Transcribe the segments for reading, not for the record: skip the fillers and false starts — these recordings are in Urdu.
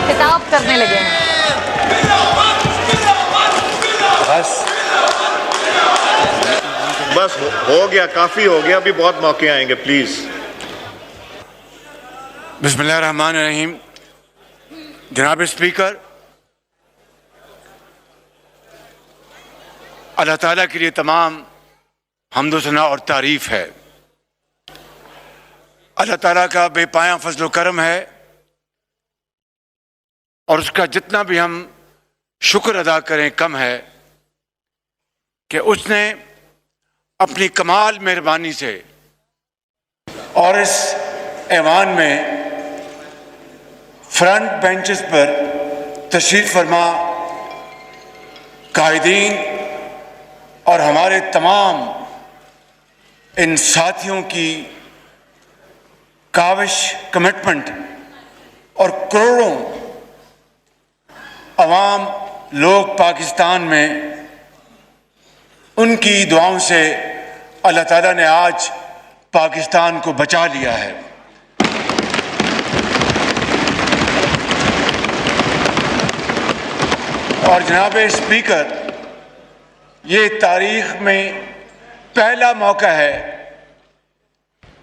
خطاب کرنے لگے ہیں. بس ہو گیا، کافی ہو گیا، ابھی بہت موقع آئیں گے، پلیز. بسم اللہ الرحمن الرحیم. جناب اسپیکر، اللہ تعالیٰ کے لیے تمام حمد و ثنا اور تعریف ہے. اللہ تعالیٰ کا بے پایاں فضل و کرم ہے، اور اس کا جتنا بھی ہم شکر ادا کریں کم ہے کہ اس نے اپنی کمال مہربانی سے اور اس ایوان میں فرنٹ بینچز پر تشریف فرما قائدین اور ہمارے تمام ان ساتھیوں کی کاوش، کمٹمنٹ اور کروڑوں عوام لوگ پاکستان میں ان کی دعاؤں سے اللہ تعالیٰ نے آج پاکستان کو بچا لیا ہے. اور جناب اسپیکر، یہ تاریخ میں پہلا موقع ہے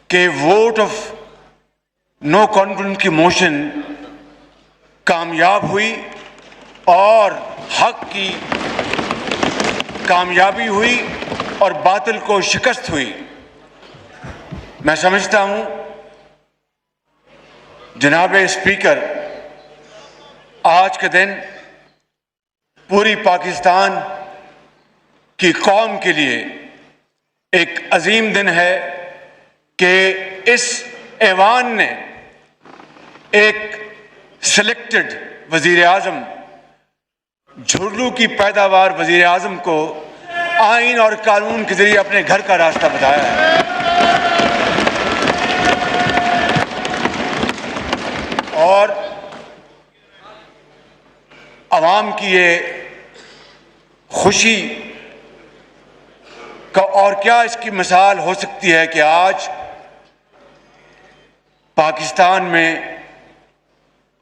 کہ ووٹ آف نو کانفیڈنس کی موشن کامیاب ہوئی اور حق کی کامیابی ہوئی اور باطل کو شکست ہوئی. میں سمجھتا ہوں جناب اسپیکر، آج کا دن پوری پاکستان کی قوم کے لیے ایک عظیم دن ہے کہ اس ایوان نے ایک سلیکٹڈ وزیر اعظم، جھرلو کی پیداوار وزیر اعظم کو آئین اور قانون کے ذریعے اپنے گھر کا راستہ بتایا ہے. اور عوام کی یہ خوشی کا اور کیا اس کی مثال ہو سکتی ہے کہ آج پاکستان میں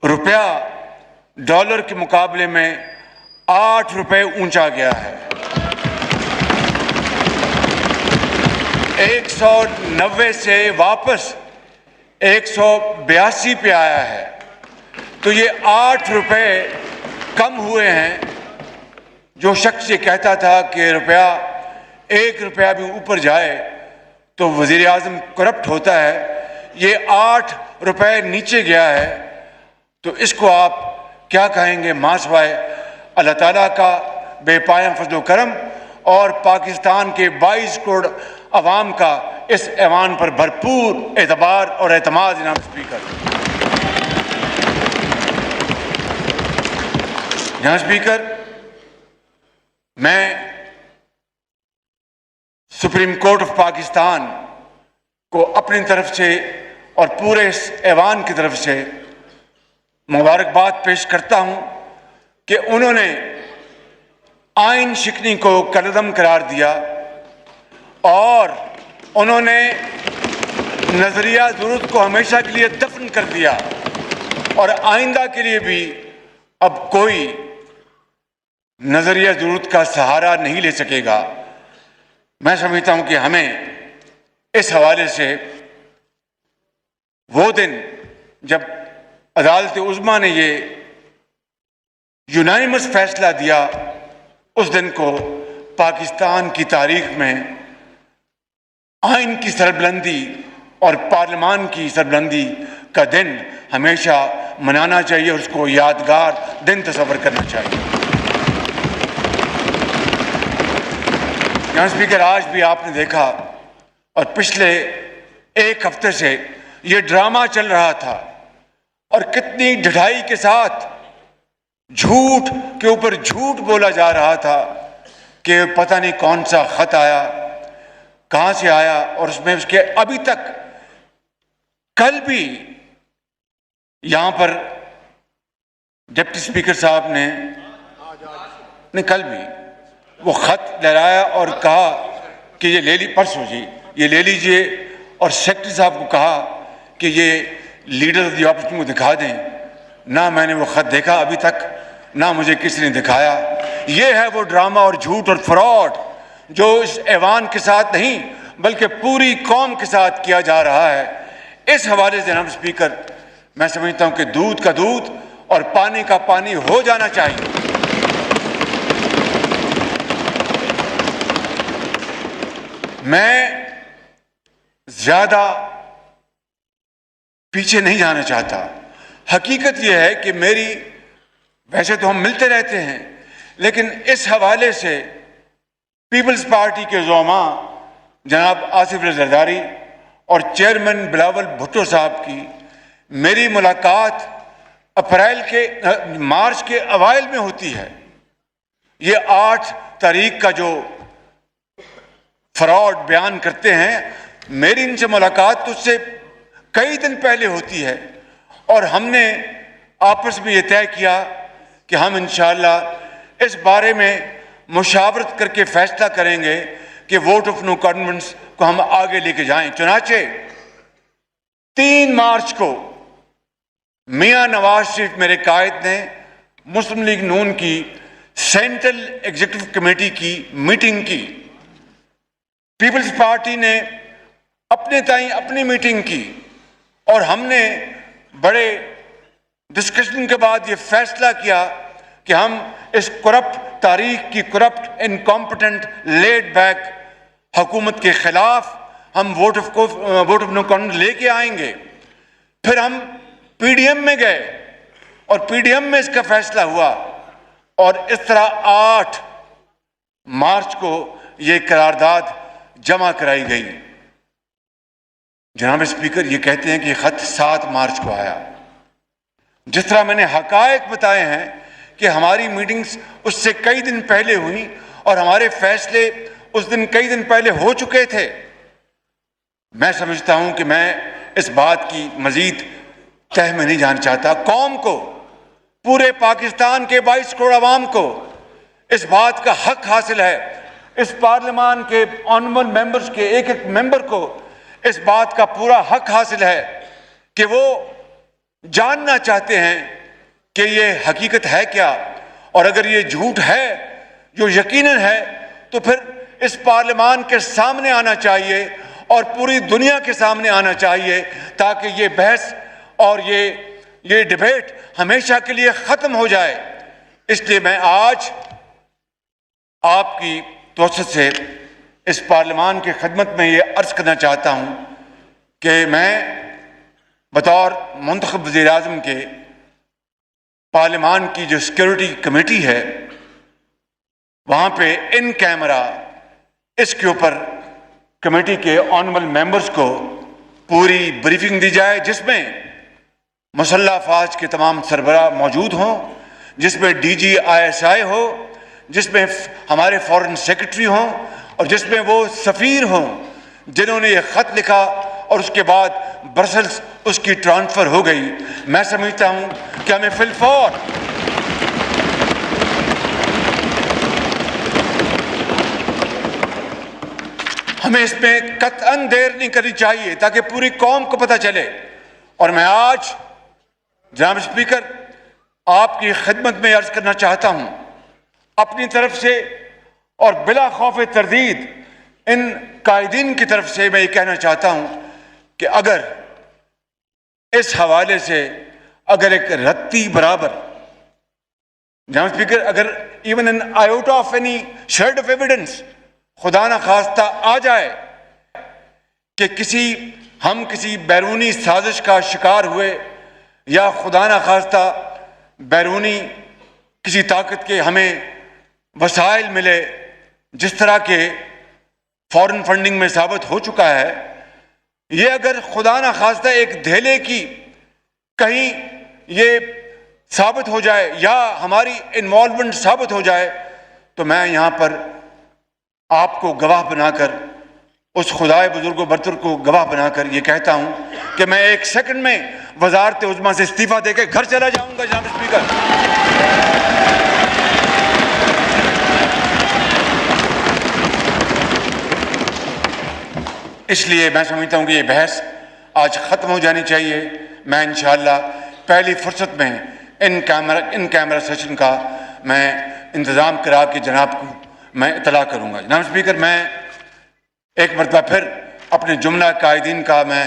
روپیہ ڈالر کے مقابلے میں 8 روپے اونچا گیا ہے، 190 سے واپس 182 پہ آیا ہے. تو یہ 8 روپے کم ہوئے ہیں. جو شخص یہ کہتا تھا کہ ایک روپیہ بھی اوپر جائے تو وزیر اعظم کرپٹ ہوتا ہے، یہ 8 روپے نیچے گیا ہے. تو اس کو آپ کیا کہیں گے ماں سوائے اللہ تعالیٰ کا بے پایاں فضل و کرم اور پاکستان کے 22 کروڑ عوام کا اس ایوان پر بھرپور اعتبار اور اعتماد. جناب اسپیکر، میں سپریم کورٹ آف پاکستان کو اپنی طرف سے اور پورے اس ایوان کی طرف سے مبارکباد پیش کرتا ہوں کہ انہوں نے آئین شکنی کو کالعدم قرار دیا اور انہوں نے نظریہ ضرورت کو ہمیشہ کے لیے دفن کر دیا، اور آئندہ کے لیے بھی اب کوئی نظریہ ضرورت کا سہارا نہیں لے سکے گا. میں سمجھتا ہوں کہ ہمیں اس حوالے سے وہ دن جب عدالت عظمیٰ نے یہ یونانیمس فیصلہ دیا، اس دن کو پاکستان کی تاریخ میں آئین کی سربلندی اور پارلیمان کی سربلندی کا دن ہمیشہ منانا چاہیے اور اس کو یادگار دن تصور کرنا چاہیے. جناب اسپیکر، آج بھی آپ نے دیکھا اور پچھلے ایک ہفتے سے یہ ڈرامہ چل رہا تھا اور کتنی ڈھٹائی کے ساتھ جھوٹ کے اوپر جھوٹ بولا جا رہا تھا کہ پتہ نہیں کون سا خط آیا، کہاں سے آیا، اور اس میں اس کے ابھی تک کل بھی یہاں پر ڈپٹی اسپیکر صاحب نے کل بھی وہ خط لہرایا اور کہا کہ یہ لے لی پرسوں جی یہ لے لیجئے اور سیکرٹری صاحب کو کہا کہ یہ لیڈر آف دی اپوزیشن کو دکھا دیں. نہ میں نے وہ خط دیکھا ابھی تک, نہ مجھے کسی نے دکھایا. یہ ہے وہ ڈرامہ اور جھوٹ اور فراڈ جو اس ایوان کے ساتھ نہیں بلکہ پوری قوم کے ساتھ کیا جا رہا ہے. اس حوالے سے جناب اسپیکر میں سمجھتا ہوں کہ دودھ کا دودھ اور پانی کا پانی ہو جانا چاہیے. میں زیادہ پیچھے نہیں جانا چاہتا. حقیقت یہ ہے کہ میری, ویسے تو ہم ملتے رہتے ہیں, لیکن اس حوالے سے پیپلز پارٹی کے زعماء جناب آصف رضا زرداری اور چیئرمین بلاول بھٹو صاحب کی میری ملاقات مارچ کے اوائل میں ہوتی ہے. یہ 8 تاریخ کا جو فراڈ بیان کرتے ہیں, میری ان سے ملاقات تو اس سے کئی دن پہلے ہوتی ہے, اور ہم نے آپس میں یہ طے کیا کہ ہم انشاءاللہ اس بارے میں مشاورت کر کے فیصلہ کریں گے کہ ووٹ آف نو کانفیڈنس کو ہم آگے لے کے جائیں. چنانچہ 3 مارچ کو میاں نواز شریف میرے قائد نے مسلم لیگ نون کی سینٹرل ایگزیکٹو کمیٹی کی میٹنگ کی. پیپلز پارٹی نے اپنے تائیں اپنی میٹنگ کی, اور ہم نے بڑے ڈسکشن کے بعد یہ فیصلہ کیا کہ ہم اس کرپٹ تاریخ کی کرپٹ انکمپٹنٹ لیڈ بیک حکومت کے خلاف ہم ووٹ آف نو کانفیڈنس لے کے آئیں گے. پھر ہم پی ڈی ایم میں گئے اور پی ڈی ایم میں اس کا فیصلہ ہوا, اور اس طرح 8 مارچ کو یہ قرارداد جمع کرائی گئی. جناب اسپیکر یہ کہتے ہیں کہ یہ خط 7 مارچ کو آیا. جس طرح میں نے حقائق بتائے ہیں کہ ہماری میٹنگز اس سے کئی دن پہلے ہوئیں اور ہمارے فیصلے اس دن کئی دن پہلے ہو چکے تھے, میں سمجھتا ہوں کہ میں اس بات کی مزید تہ میں نہیں جانا چاہتا. قوم کو, پورے پاکستان کے 22 کروڑ عوام کو اس بات کا حق حاصل ہے, اس پارلیمان کے آنریبل ممبرز کے ایک ایک ممبر کو اس بات کا پورا حق حاصل ہے کہ وہ جاننا چاہتے ہیں کہ یہ حقیقت ہے کیا, اور اگر یہ جھوٹ ہے جو یقیناً ہے تو پھر اس پارلیمان کے سامنے آنا چاہیے اور پوری دنیا کے سامنے آنا چاہیے تاکہ یہ بحث اور یہ ڈیبیٹ ہمیشہ کے لیے ختم ہو جائے. اس لیے میں آج آپ کی توسط سے اس پارلیمان کی خدمت میں یہ عرض کرنا چاہتا ہوں کہ میں بطور منتخب وزیر اعظم کے پارلیمان کی جو سیکیورٹی کمیٹی ہے وہاں پہ ان کیمرہ اس کے اوپر کمیٹی کے آنریبل ممبرز کو پوری بریفنگ دی جائے, جس میں مسلح افواج کے تمام سربراہ موجود ہوں, جس میں ڈی جی ISI ہو, جس میں ہمارے فارن سیکرٹری ہوں, اور جس میں وہ سفیر ہوں جنہوں نے یہ خط لکھا اور اس کے بعد برسلز اس کی ٹرانسفر ہو گئی. میں سمجھتا ہوں کہ ہمیں فی الفور ہمیں اس میں قطعاً دیر نہیں کرنی چاہیے تاکہ پوری قوم کو پتہ چلے. اور میں آج جناب اسپیکر آپ کی خدمت میں عرض کرنا چاہتا ہوں اپنی طرف سے اور بلا خوف تردید ان قائدین کی طرف سے میں یہ کہنا چاہتا ہوں کہ اگر اس حوالے سے اگر ایک رتی برابر جناب اسپیکر اگر even an iota of any shade of evidence خدا نہ خواستہ آ جائے کہ ہم کسی بیرونی سازش کا شکار ہوئے یا خدا نہ خواستہ بیرونی کسی طاقت کے ہمیں وسائل ملے جس طرح کے فارن فنڈنگ میں ثابت ہو چکا ہے, یہ اگر خدا نہ خواستہ ایک دھیلے کی کہیں یہ ثابت ہو جائے یا ہماری انوالومنٹ ثابت ہو جائے تو میں یہاں پر آپ کو گواہ بنا کر اس خدائے بزرگ و برتر کو گواہ بنا کر یہ کہتا ہوں کہ میں 1 سیکنڈ میں وزارت عظمیٰ سے استعفیٰ دے کے گھر چلا جاؤں گا. جناب اسپیکر اس لیے میں سمجھتا ہوں کہ یہ بحث آج ختم ہو جانی چاہیے. میں انشاءاللہ پہلی فرصت میں ان کیمرہ سیشن کا میں انتظام کرا کے جناب کو میں اطلاع کروں گا. جناب اسپیکر، میں ایک مرتبہ پھر اپنے جملہ قائدین کا میں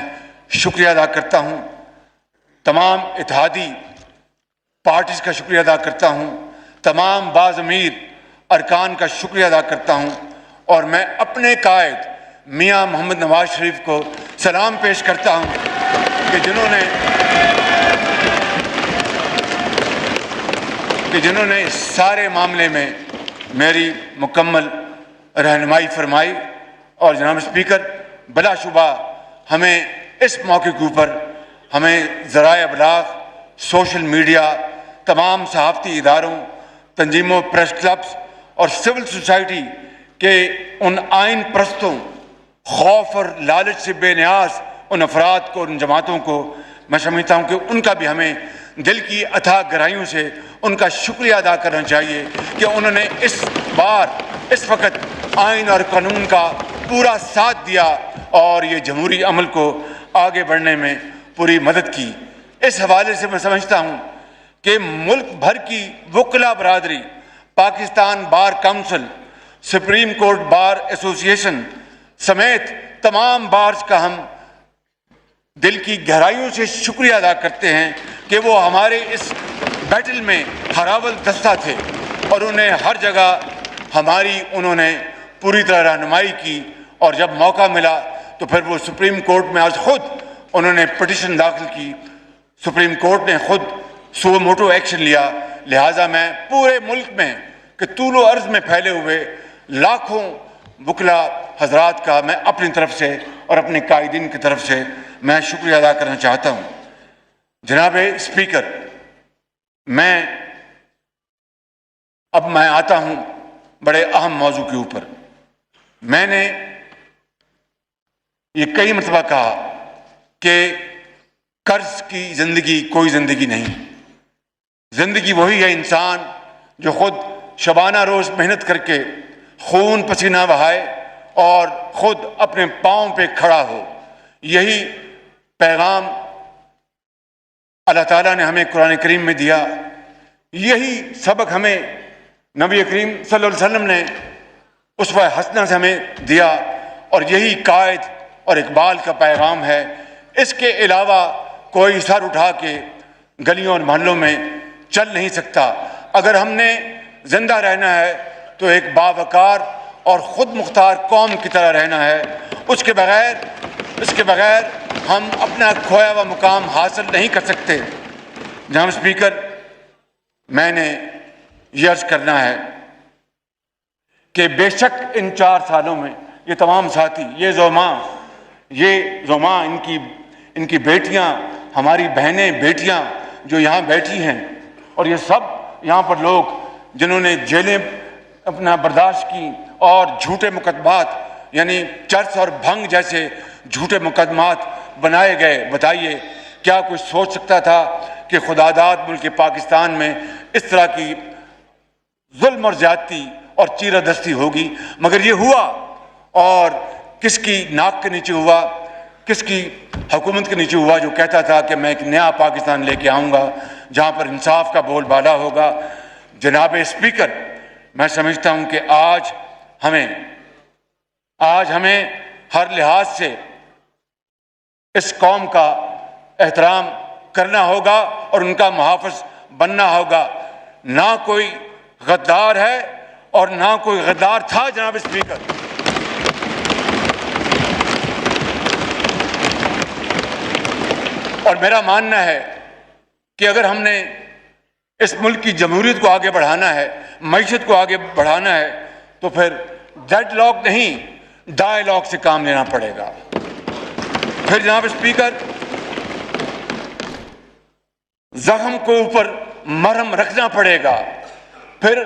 شکریہ ادا کرتا ہوں. تمام اتحادی پارٹیز کا شکریہ ادا کرتا ہوں. تمام باضمیر ارکان کا شکریہ ادا کرتا ہوں. اور میں اپنے قائد میاں محمد نواز شریف کو سلام پیش کرتا ہوں کہ جنہوں نے اس سارے معاملے میں میری مکمل رہنمائی فرمائی. اور جناب اسپیکر، بلا شبہ ہمیں اس موقع کے اوپر ہمیں ذرائع ابلاغ، سوشل میڈیا، تمام صحافتی اداروں، تنظیموں، پریس کلبز اور سول سوسائٹی کے ان آئین پرستوں، خوف اور لالچ سے بے نیاز ان افراد کو، ان جماعتوں کو میں سمجھتا ہوں کہ ان کا بھی ہمیں دل کی اتھاہ گہرائیوں سے ان کا شکریہ ادا کرنا چاہیے کہ انہوں نے اس وقت آئین اور قانون کا پورا ساتھ دیا اور یہ جمہوری عمل کو آگے بڑھنے میں پوری مدد کی. اس حوالے سے میں سمجھتا ہوں کہ ملک بھر کی وکلا برادری، Pakistan bar council, supreme court bar ایسوسی ایشن سمیت تمام بارز کا ہم دل کی گہرائیوں سے شکریہ ادا کرتے ہیں کہ وہ ہمارے اس بیٹل میں ہراول دستہ تھے اور انہیں ہر جگہ انہوں نے پوری طرح رہنمائی کی. اور جب موقع ملا تو پھر وہ سپریم کورٹ میں آج خود انہوں نے پٹیشن داخل کی. سپریم کورٹ نے خود سو موٹو ایکشن لیا. لہٰذا میں پورے ملک میں کہ طول و عرض میں پھیلے ہوئے لاکھوں وکلا حضرات کا میں اپنی طرف سے اور اپنے قائدین کی طرف سے میں شکریہ ادا کرنا چاہتا ہوں. جناب اسپیکر، میں آتا ہوں بڑے اہم موضوع کے اوپر. میں نے یہ کئی مرتبہ کہا کہ قرض کی زندگی کوئی زندگی نہیں. زندگی وہی ہے انسان جو خود شبانہ روز محنت کر کے خون پسینہ بہائے اور خود اپنے پاؤں پہ کھڑا ہو. یہی پیغام اللہ تعالیٰ نے ہمیں قرآن کریم میں دیا. یہی سبق ہمیں نبی کریم صلی اللہ علیہ وسلم نے اسوہ حسنہ سے ہمیں دیا اور یہی قائد اور اقبال کا پیغام ہے. اس کے علاوہ کوئی سر اٹھا کے گلیوں اور محلوں میں چل نہیں سکتا. اگر ہم نے زندہ رہنا ہے تو ایک باوقار اور خود مختار قوم کی طرح رہنا ہے. اس کے بغیر ہم اپنا کھویا ہوا مقام حاصل نہیں کر سکتے. جناب اسپیکر، میں نے یہ عرض کرنا ہے کہ بے شک ان 4 سالوں میں یہ تمام ساتھی، یہ زوماں ان کی بیٹیاں، ہماری بہنیں بیٹیاں جو یہاں بیٹھی ہیں، اور یہ سب یہاں پر لوگ جنہوں نے جیلیں اپنا برداشت کی اور جھوٹے مقدمات یعنی چرس اور بھنگ جیسے جھوٹے مقدمات بنائے گئے. بتائیے کیا کوئی سوچ سکتا تھا کہ خداداد ملک پاکستان میں اس طرح کی ظلم اور زیادتی اور چیرہ دستی ہوگی؟ مگر یہ ہوا. اور کس کی ناک کے نیچے ہوا؟ کس کی حکومت کے نیچے ہوا جو کہتا تھا کہ میں ایک نیا پاکستان لے کے آؤں گا جہاں پر انصاف کا بول بالا ہوگا. جناب اسپیکر، میں سمجھتا ہوں کہ آج ہمیں ہر لحاظ سے اس قوم کا احترام کرنا ہوگا اور ان کا محافظ بننا ہوگا. نہ کوئی غدار ہے اور نہ کوئی غدار تھا. جناب اسپیکر، اور میرا ماننا ہے کہ اگر ہم نے اس ملک کی جمہوریت کو آگے بڑھانا ہے، معیشت کو آگے بڑھانا ہے، تو پھر ڈیڈ لاک نہیں، ڈائیلاگ سے کام لینا پڑے گا. پھر جناب اسپیکر، زخم کو اوپر مرہم رکھنا پڑے گا. پھر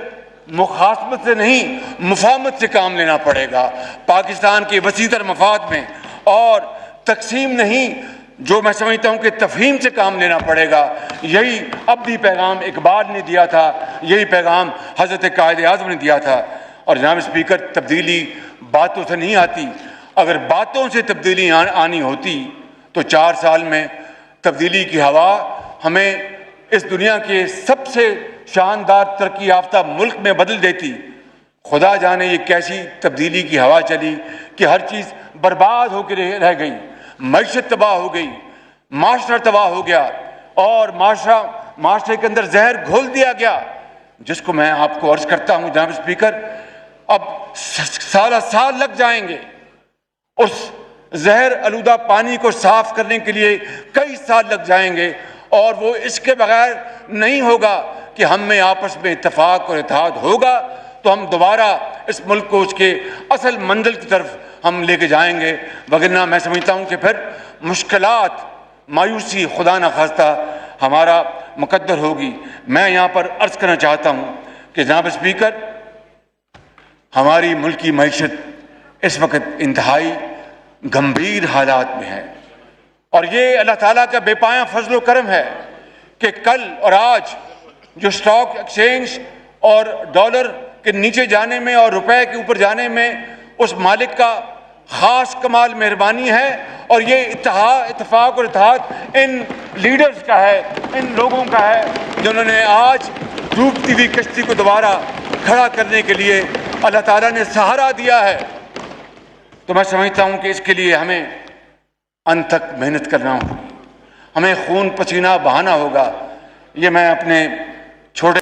مخاصمت سے نہیں، مفاہمت سے کام لینا پڑے گا پاکستان کے وسیع تر مفاد میں، اور تقسیم نہیں، جو میں سمجھتا ہوں کہ تفہیم سے کام لینا پڑے گا. یہی ابدی پیغام اقبال نے دیا تھا، یہی پیغام حضرت قائد اعظم نے دیا تھا. اور جناب اسپیکر، تبدیلی باتوں سے نہیں آتی، اگر باتوں سے تبدیلی آنی ہوتی تو 4 سال میں تبدیلی کی ہوا ہمیں اس دنیا کے سب سے شاندار ترقی یافتہ ملک میں بدل دیتی۔ خدا جانے یہ کیسی تبدیلی کی ہوا چلی کہ ہر چیز برباد ہو کے رہ گئی، معیشت تباہ ہو گئی، معاشرہ تباہ ہو گیا، اور معاشرے کے اندر زہر گھول دیا گیا، جس کو میں آپ کو عرض کرتا ہوں جناب اسپیکر، اب سالہ سال لگ جائیں گے اس زہر آلودہ پانی کو صاف کرنے کے لیے، کئی سال لگ جائیں گے، اور وہ اس کے بغیر نہیں ہوگا کہ ہم میں آپس میں اتفاق اور اتحاد ہوگا تو ہم دوبارہ اس ملک کو اس کے اصل منزل کی طرف ہم لے کے جائیں گے، وگرنہ میں سمجھتا ہوں کہ پھر مشکلات، مایوسی خدا نخواستہ ہمارا مقدر ہوگی۔ میں یہاں پر عرض کرنا چاہتا ہوں کہ جناب اسپیکر، ہماری ملکی معیشت اس وقت انتہائی گمبھیر حالات میں ہے، اور یہ اللہ تعالیٰ کا بے پایاں فضل و کرم ہے کہ کل اور آج جو اسٹاک ایکسچینج اور ڈالر کے نیچے جانے میں اور روپے کے اوپر جانے میں اس مالک کا خاص کمال مہربانی ہے، اور یہ اتفاق اور اتحاد ان لیڈرز کا ہے، ان لوگوں کا ہے جنہوں نے آج ڈوبتی ہوئی کشتی کو دوبارہ کھڑا کرنے کے لیے اللہ تعالیٰ نے سہارا دیا ہے۔ تو میں سمجھتا ہوں کہ اس کے لیے ہمیں انت تک محنت کرنا ہوگی، ہمیں خون پسینہ بہانا ہوگا۔ یہ میں اپنے چھوٹے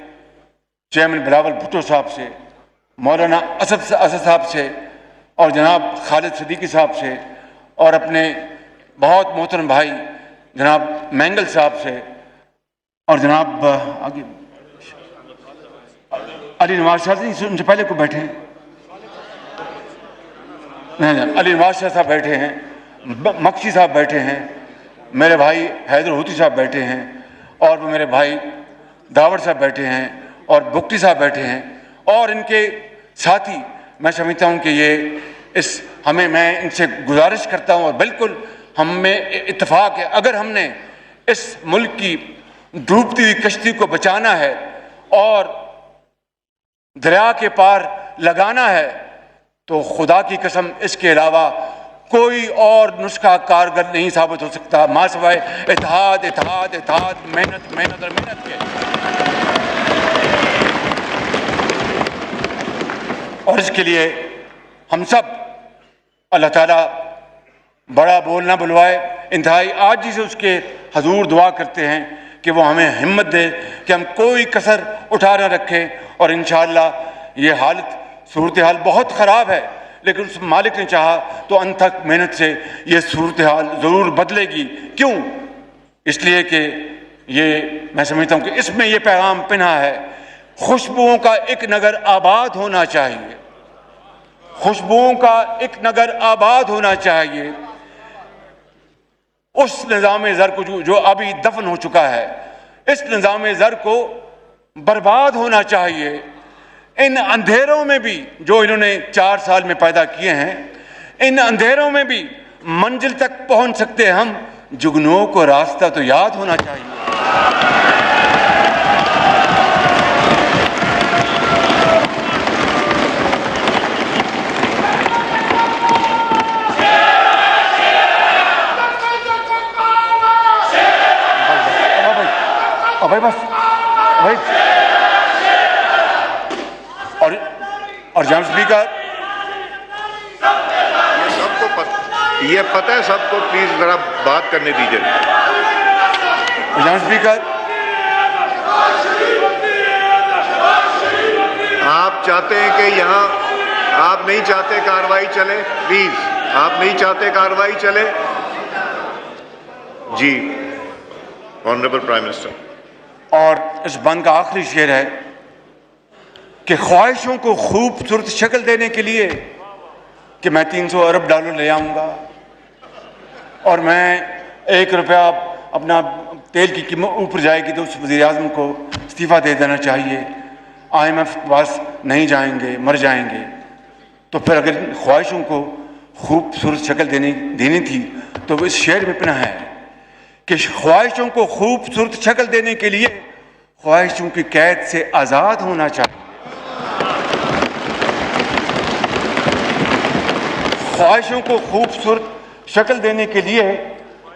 چیئرمین بلاول بھٹو صاحب سے، مولانا اسد صاحب سے، اور جناب خالد صدیقی صاحب سے، اور اپنے بہت محترم بھائی جناب مینگل صاحب سے، اور جناب آگے علی نواز شاہ سے، ان سے پہلے کو بیٹھے ہیں، نہیں علی نواز شاہ صاحب بیٹھے ہیں، مکشی صاحب بیٹھے ہیں، میرے بھائی حیدر ہوتی صاحب بیٹھے ہیں، اور وہ میرے بھائی داور صاحب بیٹھے ہیں، اور بگٹی صاحب بیٹھے ہیں، اور ان کے ساتھی۔ میں سمجھتا ہوں کہ میں ان سے گزارش کرتا ہوں، اور بالکل ہم میں اتفاق ہے، اگر ہم نے اس ملک کی ڈوبتی ہوئی کشتی کو بچانا ہے اور دریا کے پار لگانا ہے تو خدا کی قسم اس کے علاوہ کوئی اور نسخہ کارگر نہیں ثابت ہو سکتا ماں سوائے اتحاد، اتحاد، اتحاد، محنت، محنت اور محنت کے۔ اور اس کے لیے ہم سب اللہ تعالیٰ بڑا بول نہ بلوائے، انتہائی عاجزی سے اس کے حضور دعا کرتے ہیں کہ وہ ہمیں ہمت دے کہ ہم کوئی کسر اٹھا نہ رکھیں، اور انشاءاللہ یہ صورتحال بہت خراب ہے، لیکن اس مالک نے چاہا تو انت تک محنت سے یہ صورتحال ضرور بدلے گی۔ کیوں؟ اس لیے کہ میں سمجھتا ہوں کہ اس میں یہ پیغام پنہا ہے، خوشبوؤں کا ایک نگر آباد ہونا چاہیے، خوشبوؤں کا ایک نگر آباد ہونا چاہیے۔ اس نظام زر کو جو ابھی دفن ہو چکا ہے، اس نظام زر کو برباد ہونا چاہیے۔ ان اندھیروں میں بھی جو انہوں نے 4 سال میں پیدا کیے ہیں، ان اندھیروں میں بھی منزل تک پہنچ سکتے ہم، جگنوں کو راستہ تو یاد ہونا چاہیے۔ بھائی بس بھائی، اور جناب اسپیکر، یہ پتہ ہے سب کو، پلیز ذرا بات کرنے دیجیے۔ جناب اسپیکر، آپ چاہتے ہیں کہ یہاں، آپ نہیں چاہتے کارروائی چلے، پلیز آپ نہیں چاہتے کارروائی چلے؟ جی آنریبل پرائم منسٹر۔ اور اس بند کا آخری شعر ہے کہ خواہشوں کو خوبصورت شکل دینے کے لیے کہ میں 300 ارب ڈالر لے آؤں گا، اور میں 1 روپیہ اپنا تیل کی قیمت اوپر جائے گی تو اس وزیر اعظم کو استعفیٰ دے دینا چاہیے، IMF کے پاس نہیں جائیں گے، مر جائیں گے۔ تو پھر اگر خواہشوں کو خوبصورت شکل دینی تھی تو وہ اس شعر میں پنہا ہے کہ خواہشوں کو خوبصورت شکل دینے کے لیے خواہشوں کی قید سے آزاد ہونا چاہیے۔ خواہشوں کو خوبصورت شکل دینے کے لیے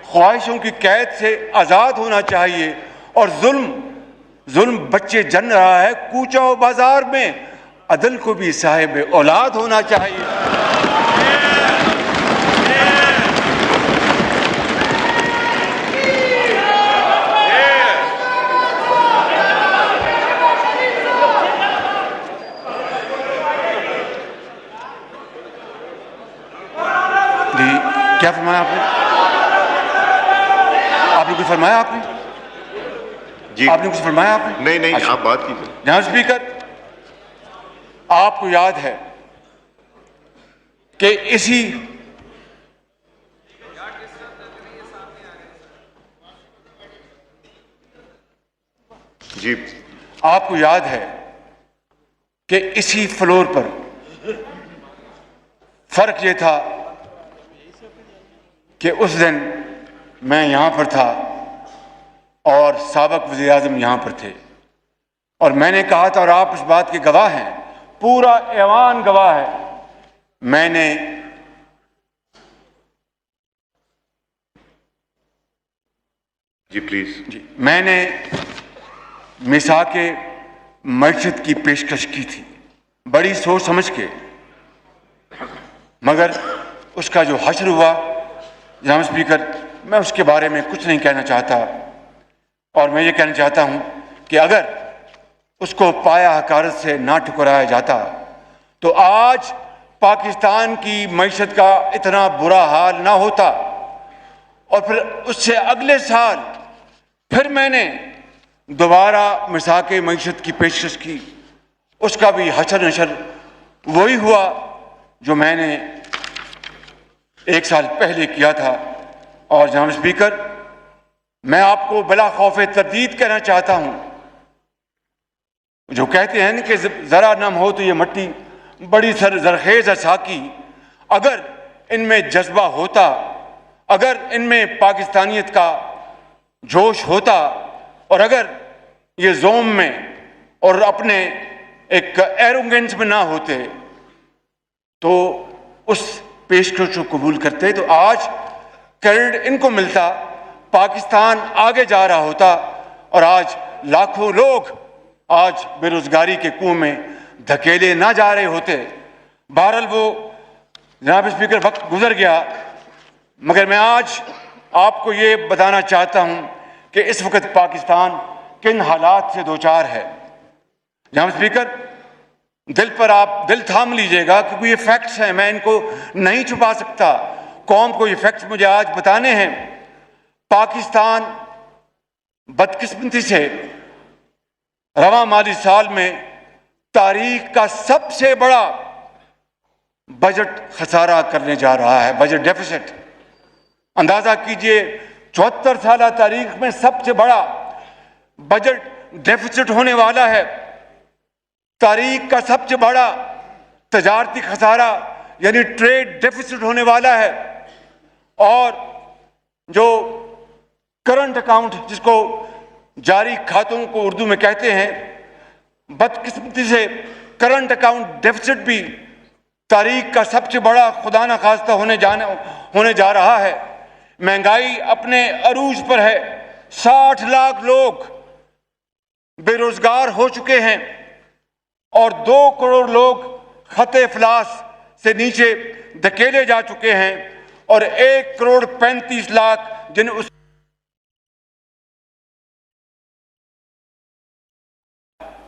خواہشوں کی قید سے آزاد ہونا چاہیے، اور ظلم بچے جن رہا ہے کوچہ و بازار میں، عدل کو بھی صاحب اولاد ہونا چاہیے۔ جی کیا فرمایا آپ نے؟ آپ نے کچھ فرمایا؟ آپ نے جی آپ نے کچھ فرمایا؟ آپ نے نہیں آپ بات کیجیے۔ جناب اسپیکر، آپ کو یاد ہے کہ جی آپ کو یاد ہے کہ اسی فلور پر فرق یہ تھا کہ اس دن میں یہاں پر تھا اور سابق وزیر اعظم یہاں پر تھے، اور میں نے کہا تھا، اور آپ اس بات کے گواہ ہیں، پورا ایوان گواہ ہے، میں نے جی پلیز میں نے میثاق معیشت کی پیشکش کی تھی بڑی سوچ سمجھ کے، مگر اس کا جو حشر ہوا جناب اسپیکر، میں اس کے بارے میں کچھ نہیں کہنا چاہتا، اور میں یہ کہنا چاہتا ہوں کہ اگر اس کو پایا حقارت سے نہ ٹھکرایا جاتا تو آج پاکستان کی معیشت کا اتنا برا حال نہ ہوتا، اور پھر اس سے اگلے سال پھر میں نے دوبارہ میثاق معیشت کی پیشکش کی، اس کا بھی حشر نشر وہی ہوا جو میں نے ایک سال پہلے کیا تھا۔ اور جناب اسپیکر، میں آپ کو بلا خوف تردید کہنا چاہتا ہوں، جو کہتے ہیں کہ ذرا نم ہو تو یہ مٹی بڑی زرخیز ہے ساکی، اگر ان میں جذبہ ہوتا، اگر ان میں پاکستانیت کا جوش ہوتا، اور اگر یہ زوم میں اور اپنے ایک ایروگنس میں نہ ہوتے تو اس پیشکش کو قبول کرتے تو آج کریڈٹ ان کو ملتا، پاکستان آگے جا رہا ہوتا، اور آج لاکھوں لوگ آج بے روزگاری کے کنویں میں دھکیلے نہ جا رہے ہوتے۔ بہرحال وہ جناب اسپیکر وقت گزر گیا، مگر میں آج آپ کو یہ بتانا چاہتا ہوں کہ اس وقت پاکستان کن حالات سے دوچار ہے۔ جناب اسپیکر، دل پر آپ دل تھام لیجئے گا، کیونکہ یہ فیکٹس ہیں، میں ان کو نہیں چھپا سکتا، قوم کو یہ فیکٹس مجھے آج بتانے ہیں۔ پاکستان بدقسمتی سے رواں مالی سال میں تاریخ کا سب سے بڑا بجٹ خسارہ کرنے جا رہا ہے، بجٹ ڈیفیسٹ۔ اندازہ کیجئے 74 سالہ تاریخ میں سب سے بڑا بجٹ ڈیفیسٹ ہونے والا ہے، تاریخ کا سب سے بڑا تجارتی خسارہ یعنی ٹریڈ ڈیفیسٹ ہونے والا ہے، اور جو کرنٹ اکاؤنٹ جس کو جاری کھاتوں کو اردو میں کہتے ہیں، بدقسمتی سے کرنٹ اکاؤنٹ ڈیفیسٹ بھی تاریخ کا سب سے بڑا خدا نخواستہ ہونے جا رہا ہے۔ مہنگائی اپنے عروج پر ہے، 60 لاکھ لوگ بے روزگار ہو چکے ہیں، اور 2 کروڑ لوگ خط افلاس سے نیچے دھکیلے جا چکے ہیں، اور 1 کروڑ 35 لاکھ جن اس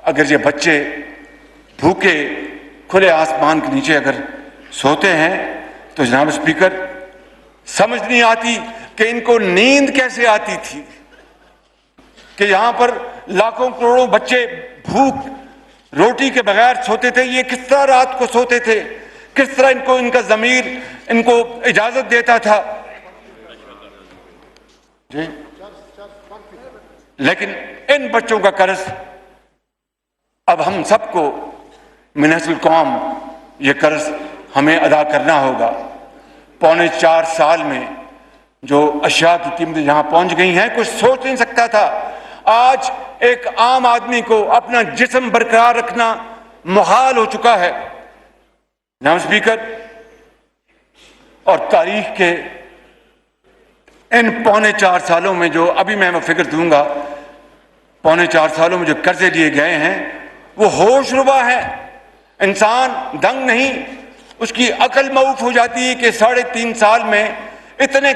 اگر یہ بچے بھوکے کھلے آسمان کے نیچے اگر سوتے ہیں تو جناب اسپیکر سمجھ نہیں آتی کہ ان کو نیند کیسے آتی تھی، کہ یہاں پر لاکھوں کروڑوں بچے بھوک روٹی کے بغیر سوتے تھے، یہ کس طرح رات کو سوتے تھے، کس طرح ان کا ضمیر ان کو اجازت دیتا تھا جی۔ لیکن ان بچوں کا قرض اب ہم سب کو من حیث القوم یہ قرض ہمیں ادا کرنا ہوگا۔ 4.25 سال میں جو اشیاء کی قیمتیں جہاں پہنچ گئی ہیں کچھ سوچ نہیں سکتا تھا۔ آج ایک عام آدمی کو اپنا جسم برقرار رکھنا محال ہو چکا ہے۔ جناب اسپیکر، اور تاریخ کے ان پونے 4 سالوں میں جو ابھی میں فکر دوں گا، پونے 4 سالوں میں جو قرضے لیے گئے ہیں وہ ہوش ربا ہے. انسان دنگ نہیں، اس کی عقل معوف ہو جاتی ہے کہ 3.5 سال میں اتنے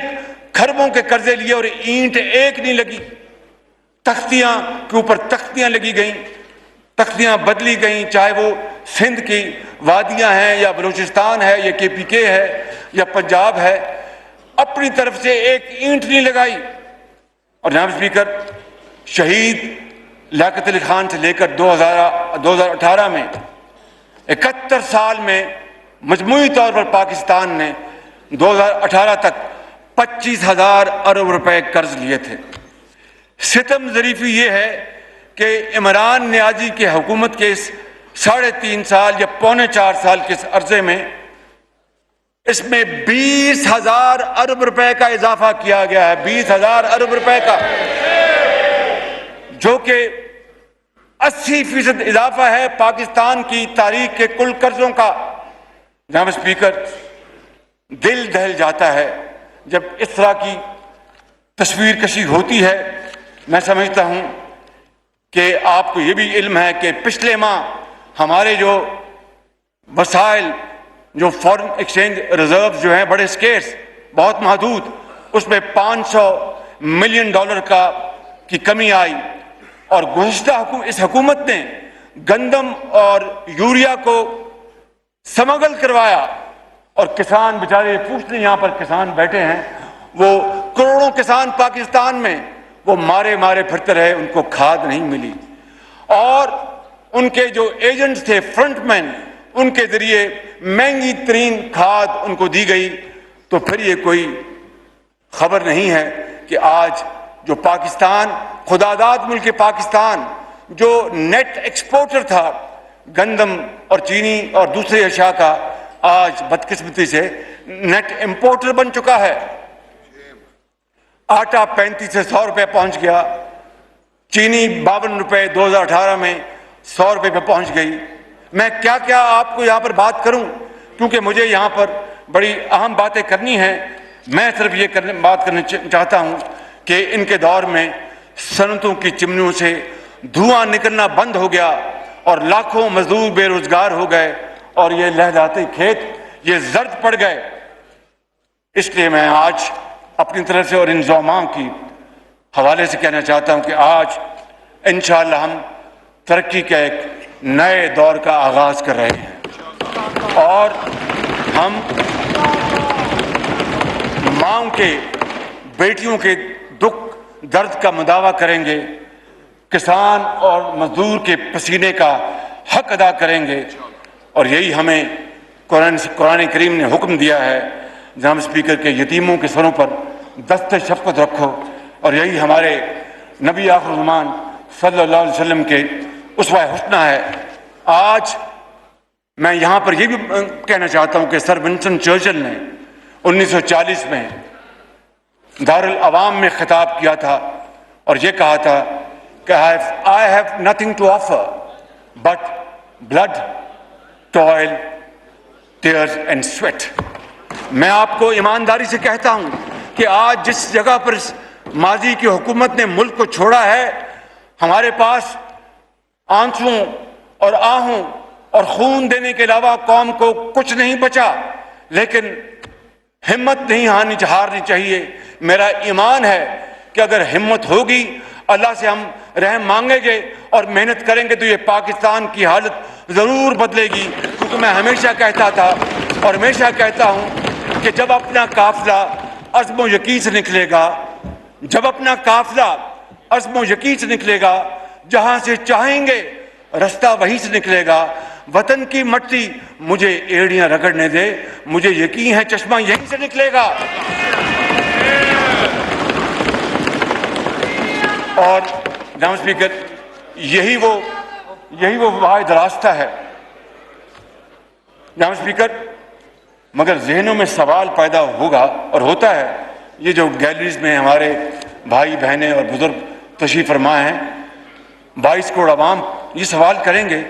کھربوں کے قرضے لیے اور اینٹ ایک نہیں لگی. تختیاں کے اوپر تختیاں لگی گئیں، تختیاں بدلی گئیں، چاہے وہ سندھ کی وادیاں ہیں یا بلوچستان ہے یا KPK ہے یا پنجاب ہے، اپنی طرف سے ایک اینٹ نہیں لگائی. اور جناب اسپیکر، شہید لیاقت علی خان سے لے کر 2018 میں 71 سال میں مجموعی طور پر پاکستان نے 2018 تک 25,000 ارب روپے قرض لیے تھے. ستم ظریفی یہ ہے کہ عمران نیازی کے حکومت کے اس 3.5 سال یا پونے 4 سال کے اس عرصے میں اس میں 20,000 ارب روپے کا اضافہ کیا گیا ہے. 20,000 ارب روپے کا، جو کہ 80% اضافہ ہے پاکستان کی تاریخ کے کل قرضوں کا. جناب اسپیکر، دل دہل جاتا ہے جب اس طرح کی تصویر کشی ہوتی ہے. میں سمجھتا ہوں کہ آپ کو یہ بھی علم ہے کہ پچھلے ماہ ہمارے جو وسائل، جو فورن ایکسچینج ریزروز جو ہیں بڑے اسکیئرس، بہت محدود، اس میں $500 ملین کی کمی آئی. اور گزشتہ اس حکومت نے گندم اور یوریا کو سمگل کروایا، اور کسان بیچارے پوچھ لیں، یہاں پر کسان بیٹھے ہیں، وہ کروڑوں کسان پاکستان میں وہ مارے پھرتے رہے، ان کو کھاد نہیں ملی. اور ان کے جو ایجنٹس تھے، فرنٹ مین، ان کے ذریعے مہنگی ترین کھاد ان کو دی گئی. تو پھر یہ کوئی خبر نہیں ہے کہ آج جو پاکستان، خداداد ملک پاکستان، جو نیٹ ایکسپورٹر تھا گندم اور چینی اور دوسرے اشیاء کا، آج بدقسمتی سے نیٹ امپورٹر بن چکا ہے. آٹا 35 سے 100 روپے پہنچ گیا، چینی 52 روپے 2018 میں 100 روپے پہ پہنچ گئی. میں کیا آپ کو یہاں پر بات کروں، کیونکہ مجھے یہاں پر بڑی اہم باتیں کرنی ہیں. میں صرف یہ بات کرنا چاہتا ہوں کہ ان کے دور میں صنعتوں کی چمنیوں سے دھواں نکلنا بند ہو گیا اور لاکھوں مزدور بے روزگار ہو گئے، اور یہ لہلاتے کھیت یہ زرد پڑ گئے. اس لیے میں آج اپنی طرف سے اور ان زعماء کی حوالے سے کہنا چاہتا ہوں کہ آج انشاءاللہ ہم ترقی کے ایک نئے دور کا آغاز کر رہے ہیں، اور ہم ماؤں کے، بیٹیوں کے دکھ درد کا مداوع کریں گے، کسان اور مزدور کے پسینے کا حق ادا کریں گے. اور یہی ہمیں قرآن کریم نے حکم دیا ہے، جناب اسپیکر، کے یتیموں کے سروں پر دست شفقت رکھو. اور یہی ہمارے نبی آخر الزمان صلی اللہ علیہ وسلم کے اسوہ حسنہ ہے. آج میں یہاں پر یہ بھی کہنا چاہتا ہوں کہ سر ونسٹن چرچل نے 1940 میں دارالعوام میں خطاب کیا تھا اور یہ کہا تھا کہ I have nothing to offer but blood, toil, tears and sweat. میں آپ کو ایمانداری سے کہتا ہوں کہ آج جس جگہ پر ماضی کی حکومت نے ملک کو چھوڑا ہے، ہمارے پاس آنسوؤں اور آہوں اور خون دینے کے علاوہ قوم کو کچھ نہیں بچا. لیکن ہمت نہیں ہارنی چاہیے. میرا ایمان ہے کہ اگر ہمت ہوگی، اللہ سے ہم رحم مانگیں گے اور محنت کریں گے تو یہ پاکستان کی حالت ضرور بدلے گی. کیونکہ میں ہمیشہ کہتا تھا اور ہمیشہ کہتا ہوں کہ جب اپنا قافلہ عزم و یقین سے نکلے گا، جب اپنا قافلہ عزم و یقین سے نکلے گا، جہاں سے چاہیں گے رستہ وہیں سے نکلے گا. وطن کی مٹی مجھے ایڑیاں رگڑنے دے، مجھے یقین ہے چشمہ یہیں سے نکلے گا. اور جناب اسپیکر، یہی وہ واحد راستہ ہے جناب اسپیکر. مگر ذہنوں میں سوال پیدا ہوگا اور ہوتا ہے. یہ جو گیلریز میں ہمارے بھائی بہنیں اور بزرگ تشریف فرما ہیں، 22 کروڑ عوام یہ سوال کریں گے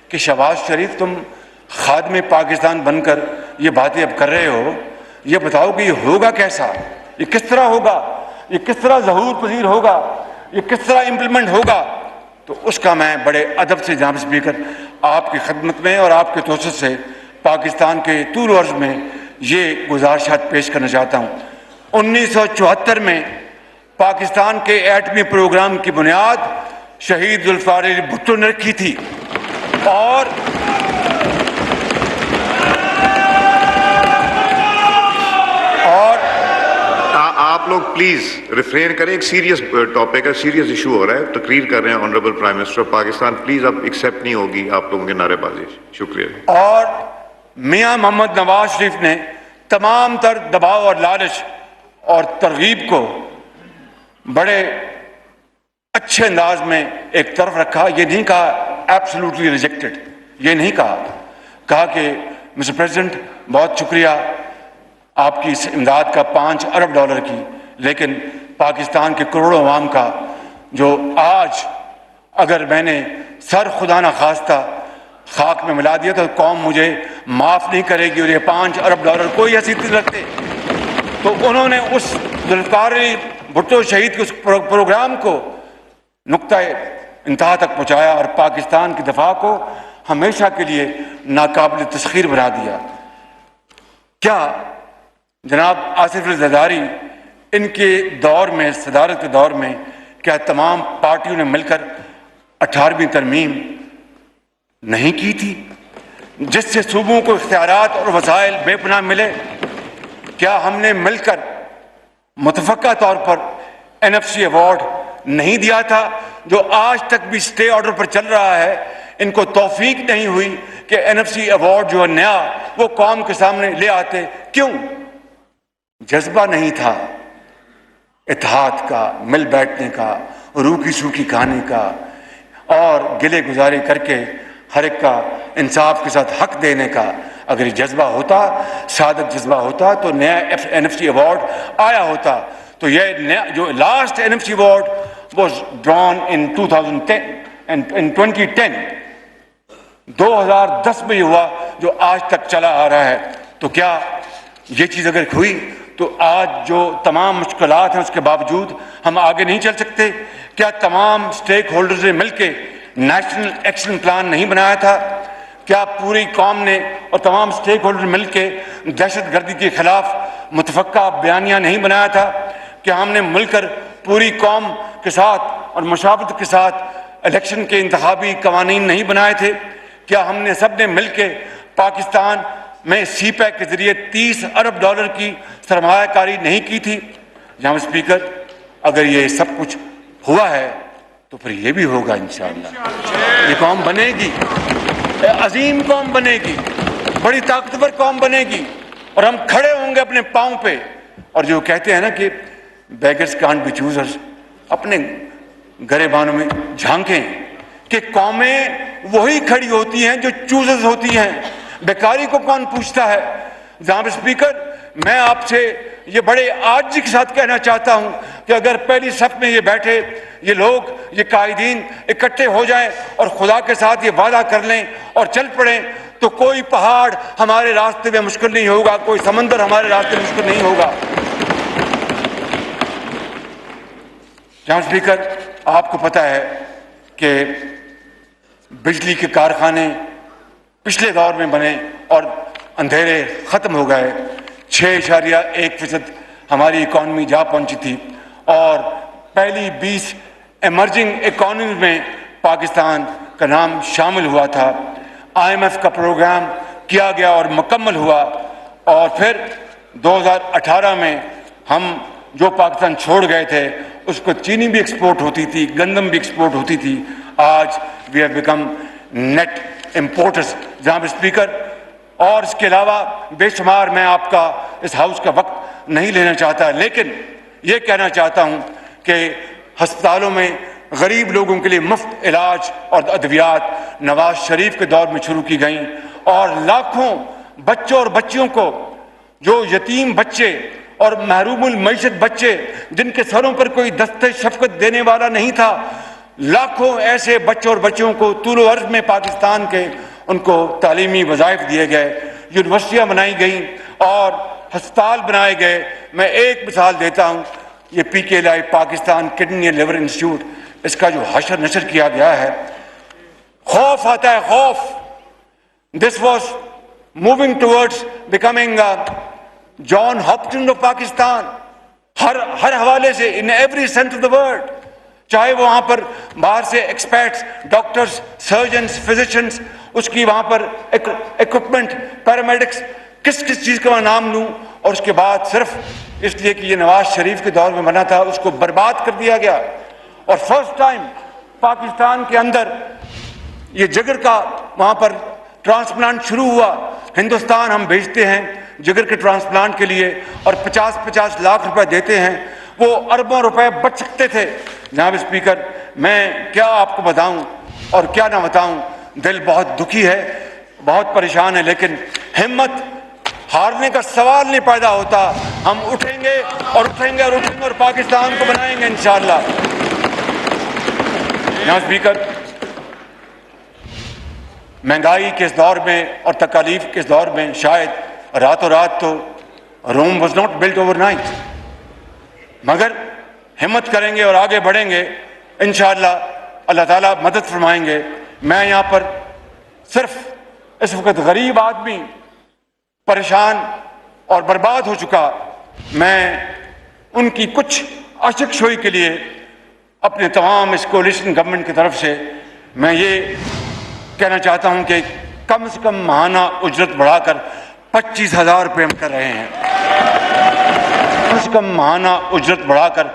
کہ شہباز شریف، تم خادم پاکستان بن کر یہ باتیں اب کر رہے ہو، یہ بتاؤ کہ یہ ہوگا کیسا، یہ کس طرح ہوگا، یہ کس طرح ظہور پذیر ہوگا، یہ کس طرح امپلیمنٹ ہوگا. تو اس کا میں بڑے ادب سے جناب اسپیکر آپ کی خدمت میں اور آپ کے توسط سے پاکستان کے طول و عرض میں یہ گزارشات پیش کرنا چاہتا ہوں. 1974 میں پاکستان کے ایٹمی پروگرام کی بنیاد شہید ذوالفقار علی بھٹو نے رکھی تھی، اور آپ لوگ پلیز ریفرین کریں، ایک سیریس ٹاپک ہے، سیریس ایشو ہو رہا ہے، تقریر کر رہے ہیں honourable prime minister of Pakistan, please اب ایکسیپٹ نہیں ہوگی آپ لوگوں کے نعرے بازی. شکریہ. اور میاں محمد نواز شریف نے تمام تر دباؤ اور لالچ اور ترغیب کو بڑے اچھے انداز میں ایک طرف رکھا. یہ نہیں کہا ایبسولوٹلی ریجیکٹڈ، یہ نہیں کہا کہ مسٹر پریزیڈنٹ بہت شکریہ آپ کی اس امداد کا 5 ارب ڈالر کی، لیکن پاکستان کے کروڑوں عوام کا جو آج اگر میں نے سر خدا نہ خواستہ خاک میں ملا دیا تو قوم مجھے معاف نہیں کرے گی، اور یہ 5 ارب ڈالر کوئی حیثیت نہیں رکھتے. تو انہوں نے اس ذوالفقار علی بھٹو شہید کے اس پروگرام کو نقطۂ انتہا تک پہنچایا اور پاکستان کی دفاع کو ہمیشہ کے لیے ناقابل تسخیر بنا دیا. کیا جناب آصف علی زرداری ان کے دور میں، صدارت کے دور میں، کیا تمام پارٹیوں نے مل کر 18ویں ترمیم نہیں کی تھی جس سے صوبوں کو اختیارات اور وسائل بے پناہ ملے؟ کیا ہم نے مل کر متفقہ طور پر NFC ایوارڈ نہیں دیا تھا جو آج تک بھی اسٹے آرڈر پر چل رہا ہے؟ ان کو توفیق نہیں ہوئی کہ NFC ایوارڈ جو ہے نیا وہ قوم کے سامنے لے آتے. کیوں؟ جذبہ نہیں تھا اتحاد کا، مل بیٹھنے کا، روکھی سوکھی کھانے کا، اور گلے گزارے کر کے ہر ایک کا انصاف کے ساتھ حق دینے کا. اگر یہ جذبہ ہوتا، صادق جذبہ ہوتا، تو نیا NFC ایوارڈ آیا ہوتا. تو یہ نیا جو last NFC award was drawn in 2010 2010 میں ہوا، جو آج تک چلا آ رہا ہے. تو کیا یہ چیز اگر ہوئی تو آج جو تمام مشکلات ہیں اس کے باوجود ہم آگے نہیں چل سکتے؟ کیا تمام اسٹیک ہولڈرز نے مل کے نیشنل ایکشن پلان نہیں بنایا تھا؟ کیا پوری قوم نے اور تمام اسٹیک ہولڈر مل کے دہشت گردی کے خلاف متفقہ بیانیہ نہیں بنایا تھا؟ کیا ہم نے مل کر پوری قوم کے ساتھ اور مشاورت کے ساتھ الیکشن کے انتخابی قوانین نہیں بنائے تھے؟ کیا ہم نے سب نے مل کے پاکستان میں سی پیک کے ذریعے 30 ارب ڈالر کی سرمایہ کاری نہیں کی تھی؟ جناب اسپیکر، اگر یہ سب کچھ ہوا ہے تو پھر یہ بھی ہوگا انشاءاللہ. یہ قوم بنے گی، عظیم قوم بنے گی، بڑی طاقتور قوم بنے گی، اور ہم کھڑے ہوں گے اپنے پاؤں پہ. اور جو کہتے ہیں نا کہ بیگرز کانٹ بی چوزرز، اپنے گریبانوں میں جھانکیں کہ قومیں وہی کھڑی ہوتی ہیں جو چوزرز ہوتی ہیں. بیکاری کو کون پوچھتا ہے؟ جناب اسپیکر، میں آپ سے یہ بڑے عاجزی کے ساتھ کہنا چاہتا ہوں کہ اگر پہلی صف میں یہ بیٹھے یہ لوگ، یہ قائدین اکٹھے ہو جائیں اور خدا کے ساتھ یہ وعدہ کر لیں اور چل پڑیں تو کوئی پہاڑ ہمارے راستے میں مشکل نہیں ہوگا، کوئی سمندر ہمارے راستے میں مشکل نہیں ہوگا. جناب اسپیکر، آپ کو پتہ ہے کہ بجلی کے کارخانے پچھلے دور میں بنے اور اندھیرے ختم ہو گئے. 6.1% ہماری اکانومی جا پہنچی تھی، اور پہلی 20 ایمرجنگ اکانومی میں پاکستان کا نام شامل ہوا تھا. IMF کا پروگرام کیا گیا اور مکمل ہوا، اور پھر 2018 میں ہم جو پاکستان چھوڑ گئے تھے اس کو چینی بھی ایکسپورٹ ہوتی تھی، گندم بھی ایکسپورٹ ہوتی تھی. آج we have become net importers. جناب اسپیکر، اور اس کے علاوہ بے شمار، میں آپ کا اس ہاؤس کا وقت نہیں لینا چاہتا، لیکن یہ کہنا چاہتا ہوں کہ ہسپتالوں میں غریب لوگوں کے لیے مفت علاج اور ادویات نواز شریف کے دور میں شروع کی گئیں، اور لاکھوں بچوں اور بچیوں کو، جو یتیم بچے اور محروم المعیشت بچے جن کے سروں پر کوئی دست شفقت دینے والا نہیں تھا، لاکھوں ایسے بچوں اور بچیوں کو طول و عرض میں پاکستان کے ان کو تعلیمی وظائف دیے گئے، یونیورسٹیاں بنائی گئیں، اور ہسپتال بنائے گئے. میں ایک مثال دیتا ہوں, یہ PKLI Pakistan kidney and liver institute, اس کا جو حشر نشر کیا گیا ہے, خوف آتا ہے, خوف. This was moving towards becoming John Hopkins of Pakistan. ہر حوالے سے, in every sense of the word. چاہے وہ وہاں پر باہر سے ایکسپرٹس, ڈاکٹرز, سرجنز, فزیشنز, اس کی وہاں پر اکوپمنٹ, پیرامیڈکس, کس چیز کا میں نام لوں, اور اس کے بعد صرف اس لیے کہ یہ نواز شریف کے دور میں بنا تھا اس کو برباد کر دیا گیا. اور فرسٹ ٹائم پاکستان کے اندر یہ جگر کا وہاں پر ٹرانسپلانٹ شروع ہوا. ہندوستان ہم بھیجتے ہیں جگر کے ٹرانسپلانٹ کے لیے اور 50-50 لاکھ روپے دیتے ہیں. وہ اربوں روپے بچ سکتے تھے. جناب اسپیکر, میں کیا آپ کو بتاؤں اور کیا نہ بتاؤں, دل بہت دکھی ہے, بہت پریشان ہے, لیکن ہمت ہارنے کا سوال نہیں پیدا ہوتا. ہم اٹھیں گے اور اٹھیں گے اور اٹھیں گے اور پاکستان کو بنائیں گے انشاءاللہ. جناب اسپیکر, مہنگائی کے اس دور میں اور تکالیف کے اس دور میں شاید راتوں رات تو Rome was not built overnight, مگر ہمت کریں گے اور آگے بڑھیں گے انشاءاللہ. اللہ تعالیٰ مدد فرمائیں گے. میں یہاں پر صرف اس وقت غریب آدمی, پریشان اور برباد ہو چکا, میں ان کی کچھ اشک شوئی کے لیے اپنے تمام اس کولیشن گورنمنٹ کی طرف سے میں یہ کہنا چاہتا ہوں کہ کم سے کم ماہانہ اجرت بڑھا کر 25,000 روپے ہم کر رہے ہیں. کم سے کم ماہانہ اجرت بڑھا کر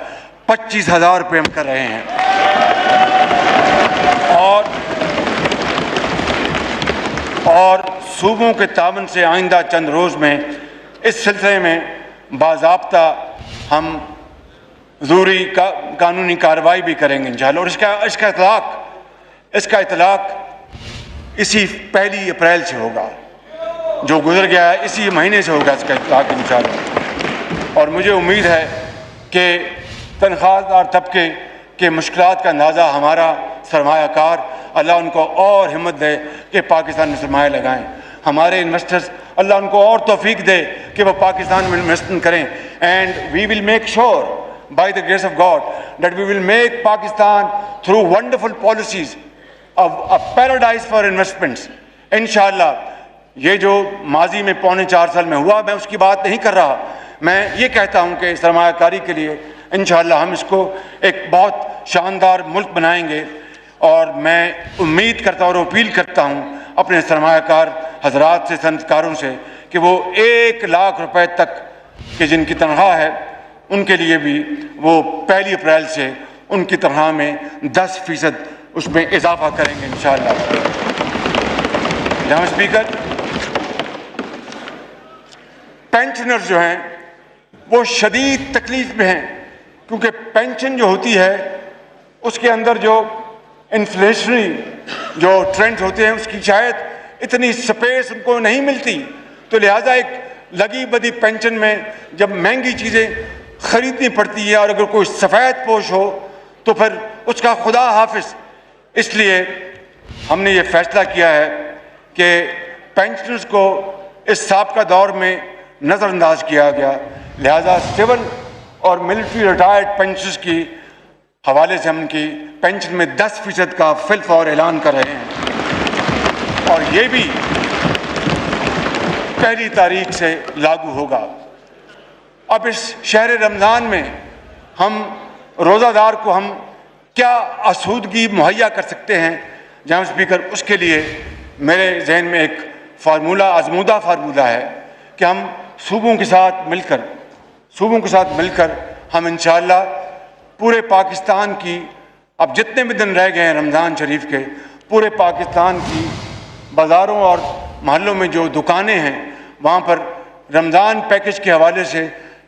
25,000 روپے ہم کر رہے ہیں. اور صوبوں کے تعاون سے آئندہ چند روز میں اس سلسلے میں باضابطہ ہم ضروری قانونی کارروائی بھی کریں گے انشاءاللہ. اور اس کا اطلاق اسی 1 اپریل سے ہوگا, جو گزر گیا ہے اسی مہینے سے ہوگا اس کا اطلاق انشاءاللہ. اور مجھے امید ہے کہ تنخواہ دار طبقے کے مشکلات کا اندازہ ہمارا سرمایہ کار, اللہ ان کو اور ہمت دے کہ پاکستان میں سرمایہ لگائیں. ہمارے انویسٹرز, اللہ ان کو اور توفیق دے کہ وہ پاکستان میں انویسٹمنٹ کریں. And we will make sure by the grace of God that we will make Pakistan through wonderful policies a paradise for investments. انشاءاللہ یہ جو ماضی میں 3.25 سال میں ہوا, میں اس کی بات نہیں کر رہا. میں یہ کہتا ہوں کہ سرمایہ کاری کے لیے انشاءاللہ ہم اس کو ایک بہت شاندار ملک بنائیں گے. اور میں امید کرتا ہوں اور اپیل کرتا ہوں اپنے سرمایہ کار حضرات سے, صنعت کاروں سے, کہ وہ 1 لاکھ روپے تک کہ جن کی تنخواہ ہے ان کے لیے بھی وہ 1 اپریل سے ان کی تنخواہ میں 10% اس میں اضافہ کریں گے انشاءاللہ. جناب اسپیکر, پینشنرز جو ہیں وہ شدید تکلیف میں ہیں, کیونکہ پینشن جو ہوتی ہے اس کے اندر جو انفلیشنری جو ٹرینڈ ہوتے ہیں اس کی شاید اتنی سپیس ان کو نہیں ملتی. تو لہٰذا ایک لگی بدی پینشن میں جب مہنگی چیزیں خریدنی پڑتی ہے اور اگر کوئی سفید پوش ہو تو پھر اس کا خدا حافظ. اس لیے ہم نے یہ فیصلہ کیا ہے کہ پینشنرز کو اس سابقہ دور میں نظر انداز کیا گیا, لہذا سول اور ملٹری ریٹائرڈ پینشنرز کی حوالے سے ہم ان کی پینشن میں 10% کا فی الفور اعلان کر رہے ہیں, اور یہ بھی 1 تاریخ سے لاگو ہوگا. اب اس شہر رمضان میں ہم روزہ دار کو ہم کیا آسودگی مہیا کر سکتے ہیں جناب اسپیکر, اس کے لیے میرے ذہن میں ایک فارمولہ, آزمودہ فارمولہ ہے کہ ہم صوبوں کے ساتھ مل کر ہم انشاءاللہ پورے پاکستان کی, اب جتنے بھی دن رہ گئے ہیں رمضان شریف کے, پورے پاکستان کی بازاروں اور محلوں میں جو دکانیں ہیں وہاں پر رمضان پیکج کے حوالے سے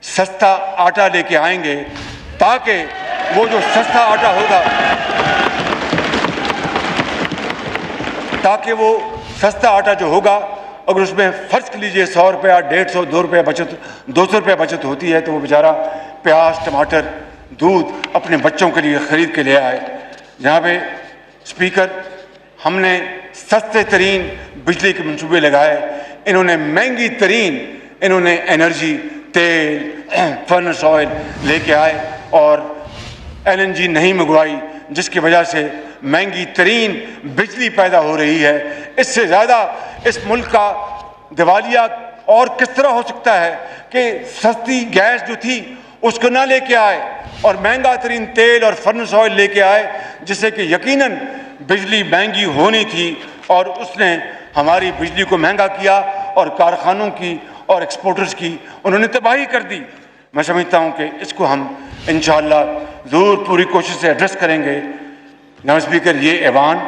سستا آٹا لے کے آئیں گے, تاکہ وہ جو سستا آٹا ہوگا, تاکہ وہ سستا آٹا جو ہوگا اگر اس میں فرض کر لیجیے 100 روپیہ, 150, 2 روپے بچت, 200 روپے بچت ہوتی ہے, تو وہ بیچارہ پیاز, ٹماٹر, دودھ اپنے بچوں کے لیے خرید کے لے آئے. جہاں پہ اسپیکر ہم نے سستے ترین بجلی کے منصوبے لگائے, انہوں نے مہنگی ترین انہوں نے انرجی، تیل، فرنس آئل لے کے آئے اور LNG نہیں منگوائی، جس کی وجہ سے مہنگی ترین بجلی پیدا ہو رہی ہے۔ اس سے زیادہ اس ملک کا دیوالیہ اور کس طرح ہو سکتا ہے کہ سستی گیس جو تھی اس کو نہ لے کے آئے اور مہنگا ترین تیل اور فرنس آئل لے کے آئے، جس سے کہ یقیناً بجلی مہنگی ہونی تھی، اور اس نے ہماری بجلی کو مہنگا کیا اور کارخانوں کی اور ایکسپورٹرز کی انہوں نے تباہی کر دی۔ میں سمجھتا ہوں کہ اس کو ہم انشاءاللہ ضرور پوری کوشش سے ایڈریس کریں گے۔ جناب اسپیکر، یہ ایوان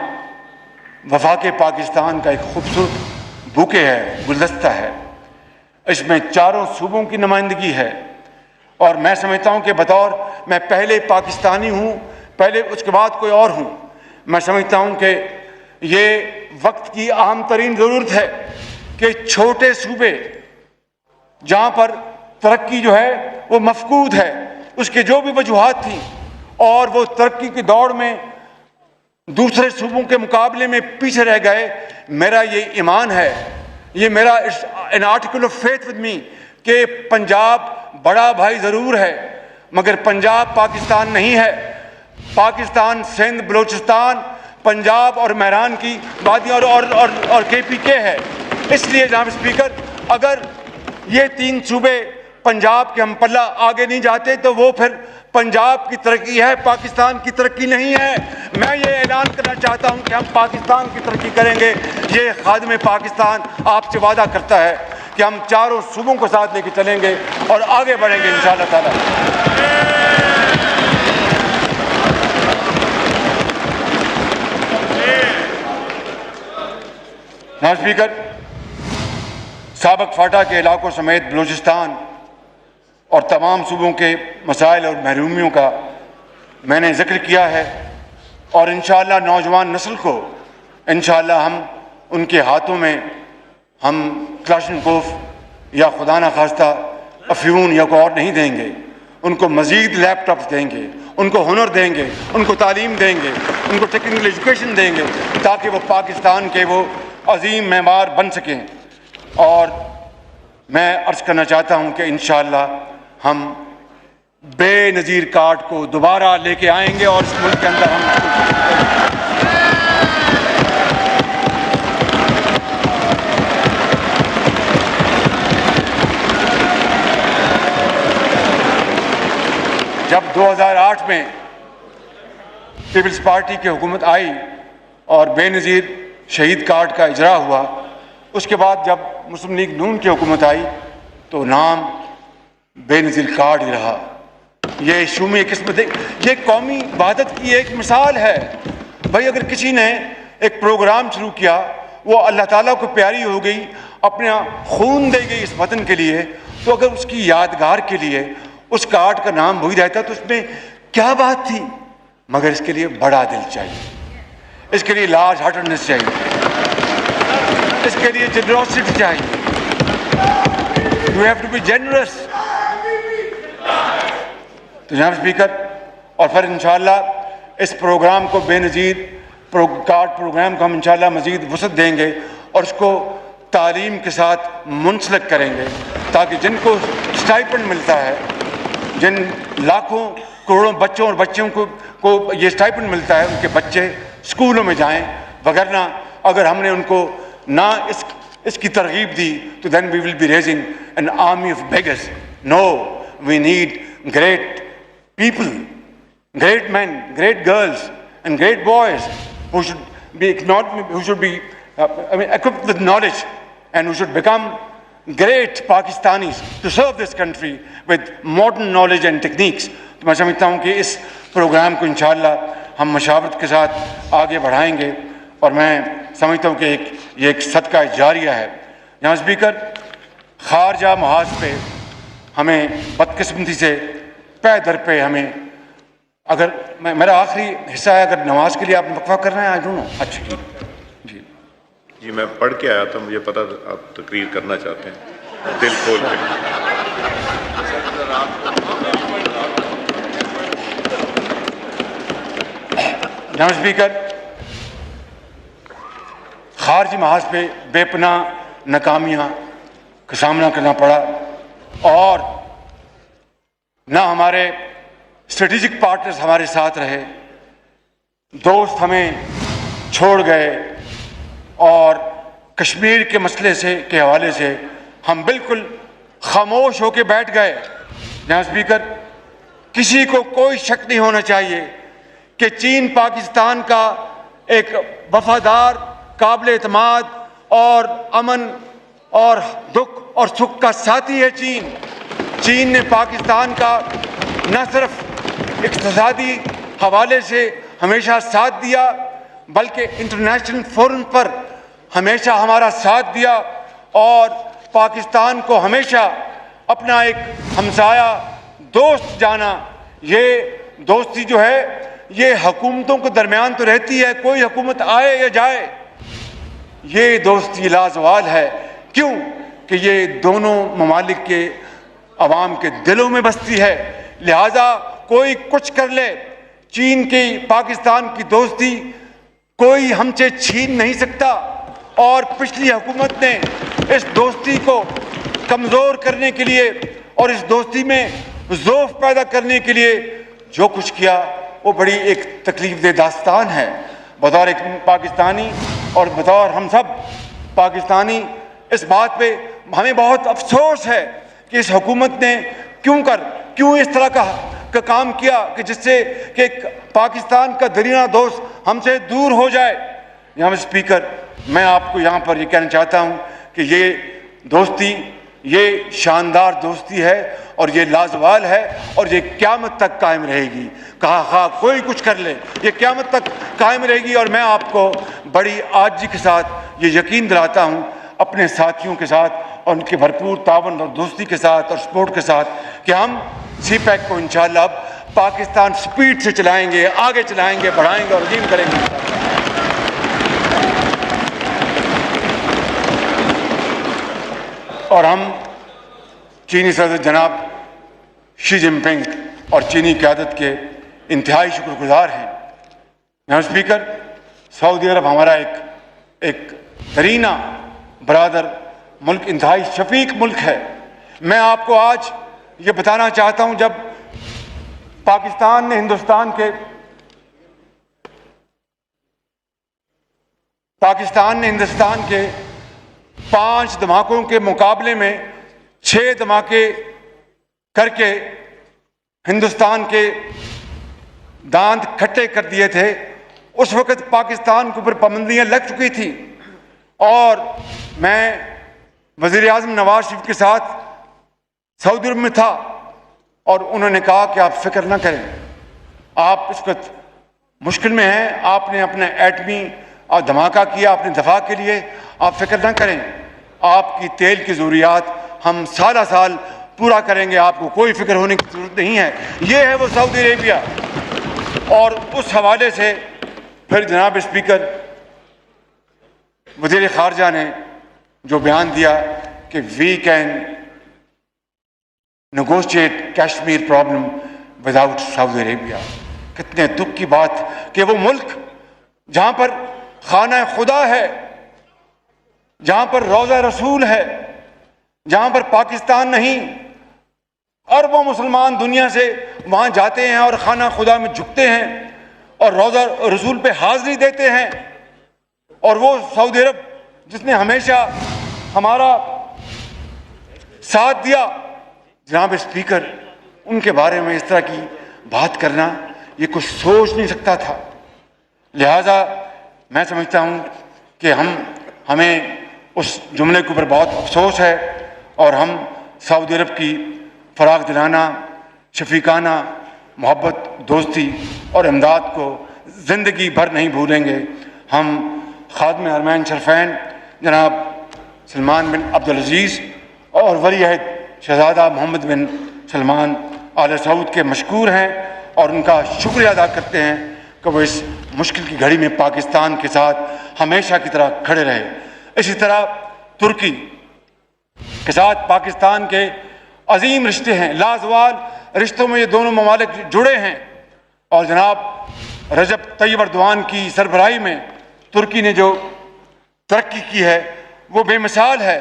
وفاق پاکستان کا ایک خوبصورت بوکے ہے، گلدستہ ہے۔ اس میں چاروں صوبوں کی نمائندگی ہے، اور میں سمجھتا ہوں کہ بطور میں پہلے پاکستانی ہوں، پہلے اس کے بعد کوئی اور ہوں، میں سمجھتا ہوں کہ یہ وقت کی اہم ترین ضرورت ہے کہ چھوٹے صوبے جہاں پر ترقی جو ہے وہ مفقود ہے، اس کے جو بھی وجوہات تھیں اور وہ ترقی کی دوڑ میں دوسرے صوبوں کے مقابلے میں پیچھے رہ گئے، میرا یہ ایمان ہے، یہ میرا an article of faith with me کہ پنجاب بڑا بھائی ضرور ہے مگر پنجاب پاکستان نہیں ہے۔ پاکستان سندھ، بلوچستان، پنجاب اور مہران کی وادیاں اور KPK ہے۔ اس لیے جناب اسپیکر، اگر یہ تین صوبے پنجاب کے ہم پلہ آگے نہیں جاتے تو وہ پھر پنجاب کی ترقی ہے، پاکستان کی ترقی نہیں ہے۔ میں یہ اعلان کرنا چاہتا ہوں کہ ہم پاکستان کی ترقی کریں گے۔ یہ خادم پاکستان آپ سے وعدہ کرتا ہے کہ ہم چاروں صوبوں کو ساتھ لے کے چلیں گے اور آگے بڑھیں گے انشاءاللہ تعالی۔ جناب اسپیکر، سابق فاٹا کے علاقوں سمیت بلوچستان اور تمام صوبوں کے مسائل اور محرومیوں کا میں نے ذکر کیا ہے، اور انشاءاللہ نوجوان نسل کو انشاءاللہ ہم ان کے ہاتھوں میں ہم کلاشنکوف یا خدا نخواستہ افیون یا کوئی اور نہیں دیں گے، ان کو مزید لیپ ٹاپس دیں گے، ان کو ہنر دیں گے، ان کو تعلیم دیں گے، ان کو ٹیکنیکل ایجوکیشن دیں گے تاکہ وہ پاکستان کے وہ عظیم معمار بن سکیں۔ اور میں عرض کرنا چاہتا ہوں کہ انشاءاللہ ہم بے نظیر کارڈ کو دوبارہ لے کے آئیں گے اور اس ملک کے اندر ہم جب 2008 میں پیپلز پارٹی کی حکومت آئی اور بے نظیر شہید کارڈ کا اجرا ہوا، اس کے بعد جب مسلم لیگ نون کی حکومت آئی تو نام بے نظیر کارڈ ہی رہا۔ یہ شومی قسمت، یہ قومی وحدت کی ایک مثال ہے۔ بھائی اگر کسی نے ایک پروگرام شروع کیا، وہ اللہ تعالیٰ کو پیاری ہو گئی، اپنا خون دے گئی اس وطن کے لیے، تو اگر اس کی یادگار کے لیے اس کارڈ کا نام وہی رہتا تو اس میں کیا بات تھی؟ مگر اس کے لیے بڑا دل چاہیے، اس کے لیے لارج ہارٹڈنس چاہیے، اس کے لیے جنروسٹی چاہیے۔ You have to be generous۔ تو جناب اسپیکر، اور پھر انشاءاللہ اس پروگرام کو بے نظیر کارڈ پروگرام کو ہم انشاءاللہ مزید وسعت دیں گے اور اس کو تعلیم کے ساتھ منسلک کریں گے تاکہ جن کو اسٹائپنڈ ملتا ہے، جن لاکھوں کروڑوں بچوں اور بچیوں کو یہ اسٹائپنڈ ملتا ہے، ان کے بچے اسکولوں میں جائیں، وگرنہ اگر ہم نے ان کو نہ اس کی ترغیب دی تو then we will be raising an army of beggars۔ No, we need great people, great men, great girls and great boys who should be equipped with knowledge and who should become great Pakistanis to serve this country with modern knowledge and techniques۔ تو میں سمجھتا ہوں کہ اس پروگرام کو انشاءاللہ ہم مشاورت کے ساتھ آگے بڑھائیں گے، اور میں سمجھتا ہوں کہ یہ ایک صدقہ جاریہ ہے۔ جناب اسپیکر، خارجہ محاذ پہ ہمیں بدقسمتی سے پے در پہ ہمیں، اگر میرا آخری حصہ ہے، اگر نماز کے لیے آپ وقفہ کر رہے ہیں، آئی ڈونٹ نو۔ اچھا جی میں پڑھ کے آیا تھا، مجھے پتا تھا آپ تقریر کرنا چاہتے ہیں، دل کھول کے۔ جناب اسپیکر، خارجی محاذ پہ بے پناہ ناکامیاں، کا سامنا کرنا پڑا اور نہ ہمارے اسٹریٹجک پارٹنرز ہمارے ساتھ رہے، دوست ہمیں چھوڑ گئے اور کشمیر کے مسئلے کے حوالے سے ہم بالکل خاموش ہو کے بیٹھ گئے۔ جناب اسپیکر، کسی کو کوئی شک نہیں ہونا چاہیے کہ چین پاکستان کا ایک وفادار، قابل اعتماد اور امن اور دکھ اور سکھ کا ساتھی ہے۔ چین نے پاکستان کا نہ صرف اقتصادی حوالے سے ہمیشہ ساتھ دیا بلکہ انٹرنیشنل فورم پر ہمیشہ ہمارا ساتھ دیا اور پاکستان کو ہمیشہ اپنا ایک ہمسایہ دوست جانا۔ یہ دوستی جو ہے یہ حکومتوں کے درمیان تو رہتی ہے، کوئی حکومت آئے یا جائے، یہ دوستی لازوال ہے۔ کیوں کہ یہ دونوں ممالک کے عوام کے دلوں میں بستی ہے، لہذا کوئی کچھ کر لے، چین کی پاکستان کی دوستی کوئی ہم سے چھین نہیں سکتا۔ اور پچھلی حکومت نے اس دوستی کو کمزور کرنے کے لیے اور اس دوستی میں ضعف پیدا کرنے کے لیے جو کچھ کیا وہ بڑی ایک تکلیف دہ داستان ہے۔ بطور ایک پاکستانی اور بطور ہم سب پاکستانی اس بات پہ ہمیں بہت افسوس ہے کہ اس حکومت نے کیوں اس طرح کا کام کیا کہ جس سے کہ پاکستان کا درینہ دوست ہم سے دور ہو جائے۔ جناب اسپیکر، میں آپ کو یہاں پر یہ کہنا چاہتا ہوں کہ یہ دوستی یہ شاندار دوستی ہے اور یہ لازوال ہے اور یہ قیامت تک قائم رہے گی۔ خواہ کوئی کچھ کر لے، یہ قیامت تک قائم رہے گی۔ اور میں آپ کو بڑی عاجزی کے ساتھ یہ یقین دلاتا ہوں اپنے ساتھیوں کے ساتھ اور ان کے بھرپور تعاون اور دوستی کے ساتھ اور سپورٹ کے ساتھ کہ ہم سی پیک کو انشاءاللہ اب پاکستان سپیڈ سے چلائیں گے، آگے چلائیں گے، بڑھائیں گے اور عظیم کریں گے۔ اور ہم چینی صدر جناب شی جن پنگ اور چینی قیادت کے انتہائی شکر گزار ہیں۔ جناب اسپیکر، سعودی عرب ہمارا ایک درینہ برادر ملک، انتہائی شفیق ملک ہے۔ میں آپ کو آج یہ بتانا چاہتا ہوں، جب پاکستان نے ہندوستان کے 5 دھماکوں کے مقابلے میں 6 دھماکے کر کے ہندوستان کے دانت کھٹے کر دیے تھے، اس وقت پاکستان کے اوپر پابندیاں لگ چکی تھی اور میں وزیر اعظم نواز شریف کے ساتھ سعودی عرب میں تھا اور انہوں نے کہا کہ آپ فکر نہ کریں، آپ اس وقت مشکل میں ہیں، آپ نے اپنا ایٹمی دھماکہ کیا اپنے دفاع کے لیے، آپ فکر نہ کریں، آپ کی تیل کی ضروریات ہم سالہ سال پورا کریں گے، آپ کو کوئی فکر ہونے کی ضرورت نہیں ہے۔ یہ ہے وہ سعودی عربیہ۔ اور اس حوالے سے پھر جناب اسپیکر، وزیر خارجہ نے جو بیان دیا کہ we can negotiate Kashmir problem without Saudi Arabia, کتنے دکھ کی بات کہ وہ ملک جہاں پر خانہ خدا ہے، جہاں پر روضہ رسول ہے، جہاں پر پاکستان نہیں، اربوں مسلمان دنیا سے وہاں جاتے ہیں اور خانہ خدا میں جھکتے ہیں اور روضہ رسول پہ حاضری دیتے ہیں، اور وہ سعودی عرب جس نے ہمیشہ ہمارا ساتھ دیا، جناب اسپیکر ان کے بارے میں اس طرح کی بات کرنا یہ کچھ سوچ نہیں سکتا تھا۔ لہٰذا میں سمجھتا ہوں کہ ہمیں اس جملے کے اوپر بہت افسوس ہے اور ہم سعودی عرب کی فراغ دلانہ، شفیقانہ محبت، دوستی اور امداد کو زندگی بھر نہیں بھولیں گے۔ ہم خادم حرمین شریفین جناب سلمان بن عبدالعزیز اور ولی عہد شہزادہ محمد بن سلمان آل سعود کے مشکور ہیں اور ان کا شکریہ ادا کرتے ہیں کہ وہ اس مشکل کی گھڑی میں پاکستان کے ساتھ ہمیشہ کی طرح کھڑے رہے۔ اسی طرح ترکی کے ساتھ پاکستان کے عظیم رشتے ہیں، لازوال رشتوں میں یہ دونوں ممالک جڑے ہیں، اور جناب رجب طیب اردوان کی سربراہی میں ترکی نے جو ترقی کی ہے وہ بے مثال ہے،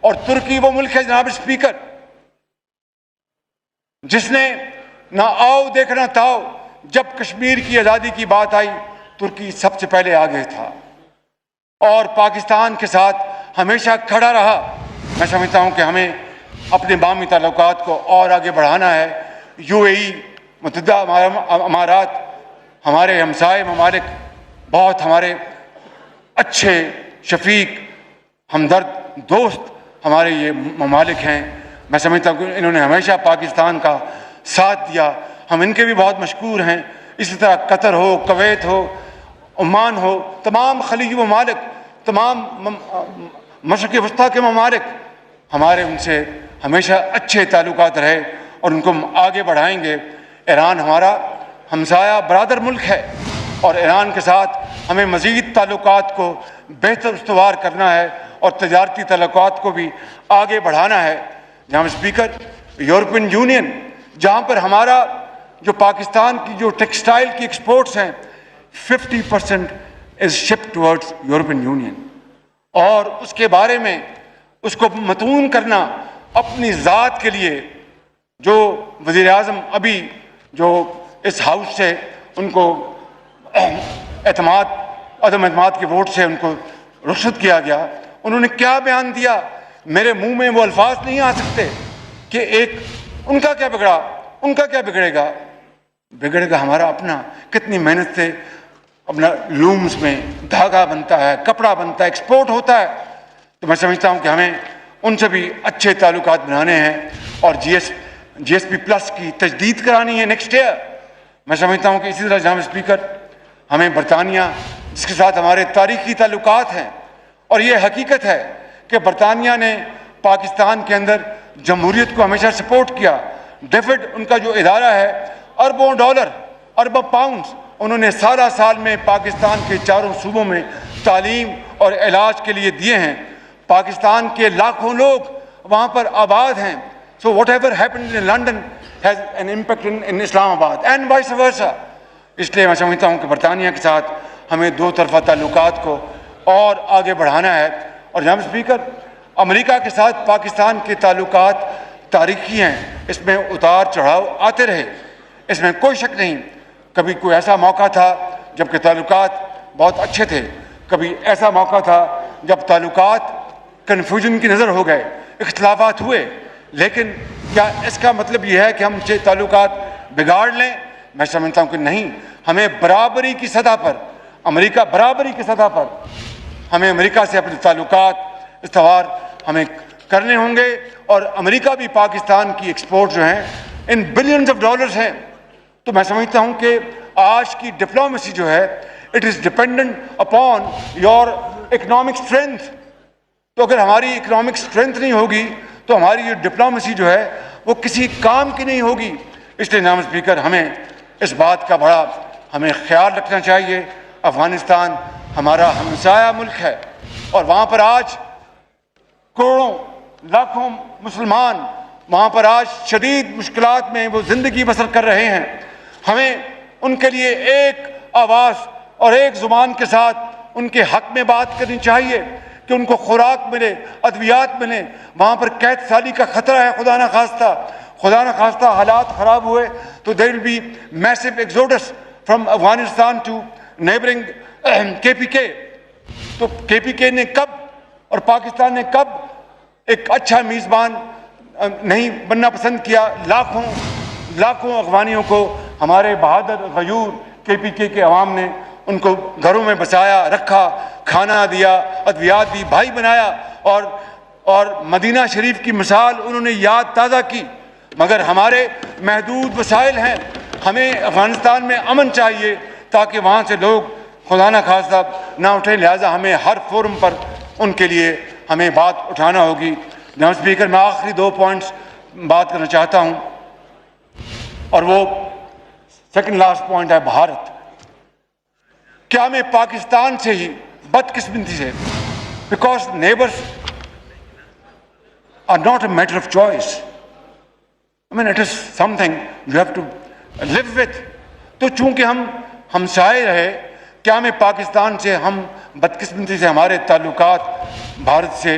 اور ترکی وہ ملک ہے جناب اسپیکر جس نے نہ آؤ دیکھنا تھا، جب کشمیر کی آزادی کی بات آئی ترکی سب سے پہلے آگے تھا اور پاکستان کے ساتھ ہمیشہ کھڑا رہا۔ میں سمجھتا ہوں کہ ہمیں اپنے باہمی تعلقات کو اور آگے بڑھانا ہے۔ یو اے ای، متحدہ امارات، ہمارے ہمسائے ممالک بہت ہمارے اچھے شفیق ہمدرد دوست ہمارے یہ ممالک ہیں۔ میں سمجھتا ہوں کہ انہوں نے ہمیشہ پاکستان کا ساتھ دیا، ہم ان کے بھی بہت مشکور ہیں۔ اسی طرح قطر ہو، کویت ہو، عمان ہو، تمام خلیجی ممالک، تمام مشرق وسطیٰ کے ممالک، ہمارے ان سے ہمیشہ اچھے تعلقات رہے اور ان کو ہم آگے بڑھائیں گے۔ ایران ہمارا ہمسایہ برادر ملک ہے اور ایران کے ساتھ ہمیں مزید تعلقات کو بہتر استوار کرنا ہے اور تجارتی تعلقات کو بھی آگے بڑھانا ہے۔ جناب اسپیکر، یورپین یونین جہاں پر ہمارا جو پاکستان کی جو ٹیکسٹائل کی ایکسپورٹس ہیں 50% از شپ ٹورڈز یورپین یونین، اور اس کے بارے میں اس کو متون کرنا اپنی ذات کے لیے، جو وزیر اعظم ابھی جو اس ہاؤس سے ان کو عدم اعتماد کے ووٹ سے ان کو رخصت کیا گیا، انہوں نے کیا بیان دیا؟ میرے منہ میں وہ الفاظ نہیں آ سکتے کہ ایک ان کا کیا بگڑا، ان کا کیا بگڑے گا؟ بگڑے گا ہمارا اپنا۔ کتنی محنت سے اپنا لومز میں دھاگا بنتا ہے، کپڑا بنتا ہے، ایکسپورٹ ہوتا ہے۔ تو میں سمجھتا ہوں کہ ہمیں ان سے بھی اچھے تعلقات بنانے ہیں اور جی ایس پی پلس کی تجدید کرانی ہے نیکسٹ ایئر۔ میں سمجھتا ہوں کہ اسی طرح جناب اسپیکر ہمیں برطانیہ جس کے ساتھ ہمارے تاریخی تعلقات ہیں، اور یہ حقیقت ہے کہ برطانیہ نے پاکستان کے اندر جمہوریت کو ہمیشہ سپورٹ کیا۔ ڈیفڈ ان کا جو ادارہ ہے، اربوں ڈالر، اربوں پاؤنڈز انہوں نے سالہ سال میں پاکستان کے چاروں صوبوں میں تعلیم اور علاج کے لیے دیے ہیں۔ پاکستان کے لاکھوں لوگ وہاں پر آباد ہیں۔ So whatever happened in London has an impact in Islam Abad and vice versa۔ اس لیے میں سمجھتا ہوں کہ برطانیہ کے ساتھ ہمیں دو طرفہ تعلقات کو اور آگے بڑھانا ہے۔ اور جناب اسپیکر، امریکہ کے ساتھ پاکستان کے تعلقات تاریخی ہیں، اس میں اتار چڑھاؤ آتے رہے، اس میں کوئی شک نہیں۔ کبھی کوئی ایسا موقع تھا جب کہ تعلقات بہت اچھے تھے، کبھی ایسا موقع تھا جب تعلقات کنفیوژن کی نظر ہو گئے، اختلافات ہوئے۔ لیکن کیا اس کا مطلب یہ ہے کہ ہم تعلقات بگاڑ لیں؟ میں سمجھتا ہوں کہ نہیں۔ ہمیں برابری کی سطح پر، برابری کی سطح پر ہمیں امریکہ سے اپنے تعلقات استوار ہمیں کرنے ہوں گے، اور امریکہ بھی پاکستان کی ایکسپورٹ جو ہیں ان بلینز آف ڈالرز ہیں۔ تو میں سمجھتا ہوں کہ آج کی ڈپلومیسی جو ہے it is dependent upon your economic strength. تو اگر ہماری اکنامک اسٹرینتھ نہیں ہوگی تو ہماری یہ ڈپلومیسی جو ہے وہ کسی کام کی نہیں ہوگی۔ اس لیے جناب اسپیکر ہمیں اس بات کا بڑا ہمیں خیال رکھنا چاہیے۔ افغانستان ہمارا ہمسایہ ملک ہے اور وہاں پر آج کروڑوں لاکھوں مسلمان وہاں پر آج شدید مشکلات میں وہ زندگی بسر کر رہے ہیں۔ ہمیں ان کے لیے ایک آواز اور ایک زبان کے ساتھ ان کے حق میں بات کرنی چاہیے کہ ان کو خوراک ملے، ادویات ملیں۔ وہاں پر قید سالی کا خطرہ ہے، خدا نہ خواستہ حالات خراب ہوئے تو there will be massive exodus from Afghanistan to neighboring KPK۔ تو KPK نے کب اور پاکستان نے کب ایک اچھا میزبان نہیں بننا پسند کیا؟ لاکھوں افغانیوں کو ہمارے بہادر غیور KPK کے عوام نے ان کو گھروں میں بسایا، رکھا، کھانا دیا، ادویات دی، بھائی بنایا، اور مدینہ شریف کی مثال انہوں نے یاد تازہ کی۔ مگر ہمارے محدود وسائل ہیں، ہمیں افغانستان میں امن چاہیے تاکہ وہاں سے لوگ خدا نہ خواستہ نہ اٹھیں، لہٰذا ہمیں ہر فورم پر ان کے لیے ہمیں بات اٹھانا ہوگی۔ جناب اسپیکر، میں آخری 2 پوائنٹس بات کرنا چاہتا ہوں، اور وہ سیکنڈ لاسٹ پوائنٹ ہے بھارت۔ کیا ہمیں پاکستان سے ہی بدقسمتی سے، because neighbours are not a matter of choice. I mean, it is something you have to live with. تو چونکہ ہم ہمسائے رہے، کیا ہمیں پاکستان سے ہم بدقسمتی سے ہمارے تعلقات بھارت سے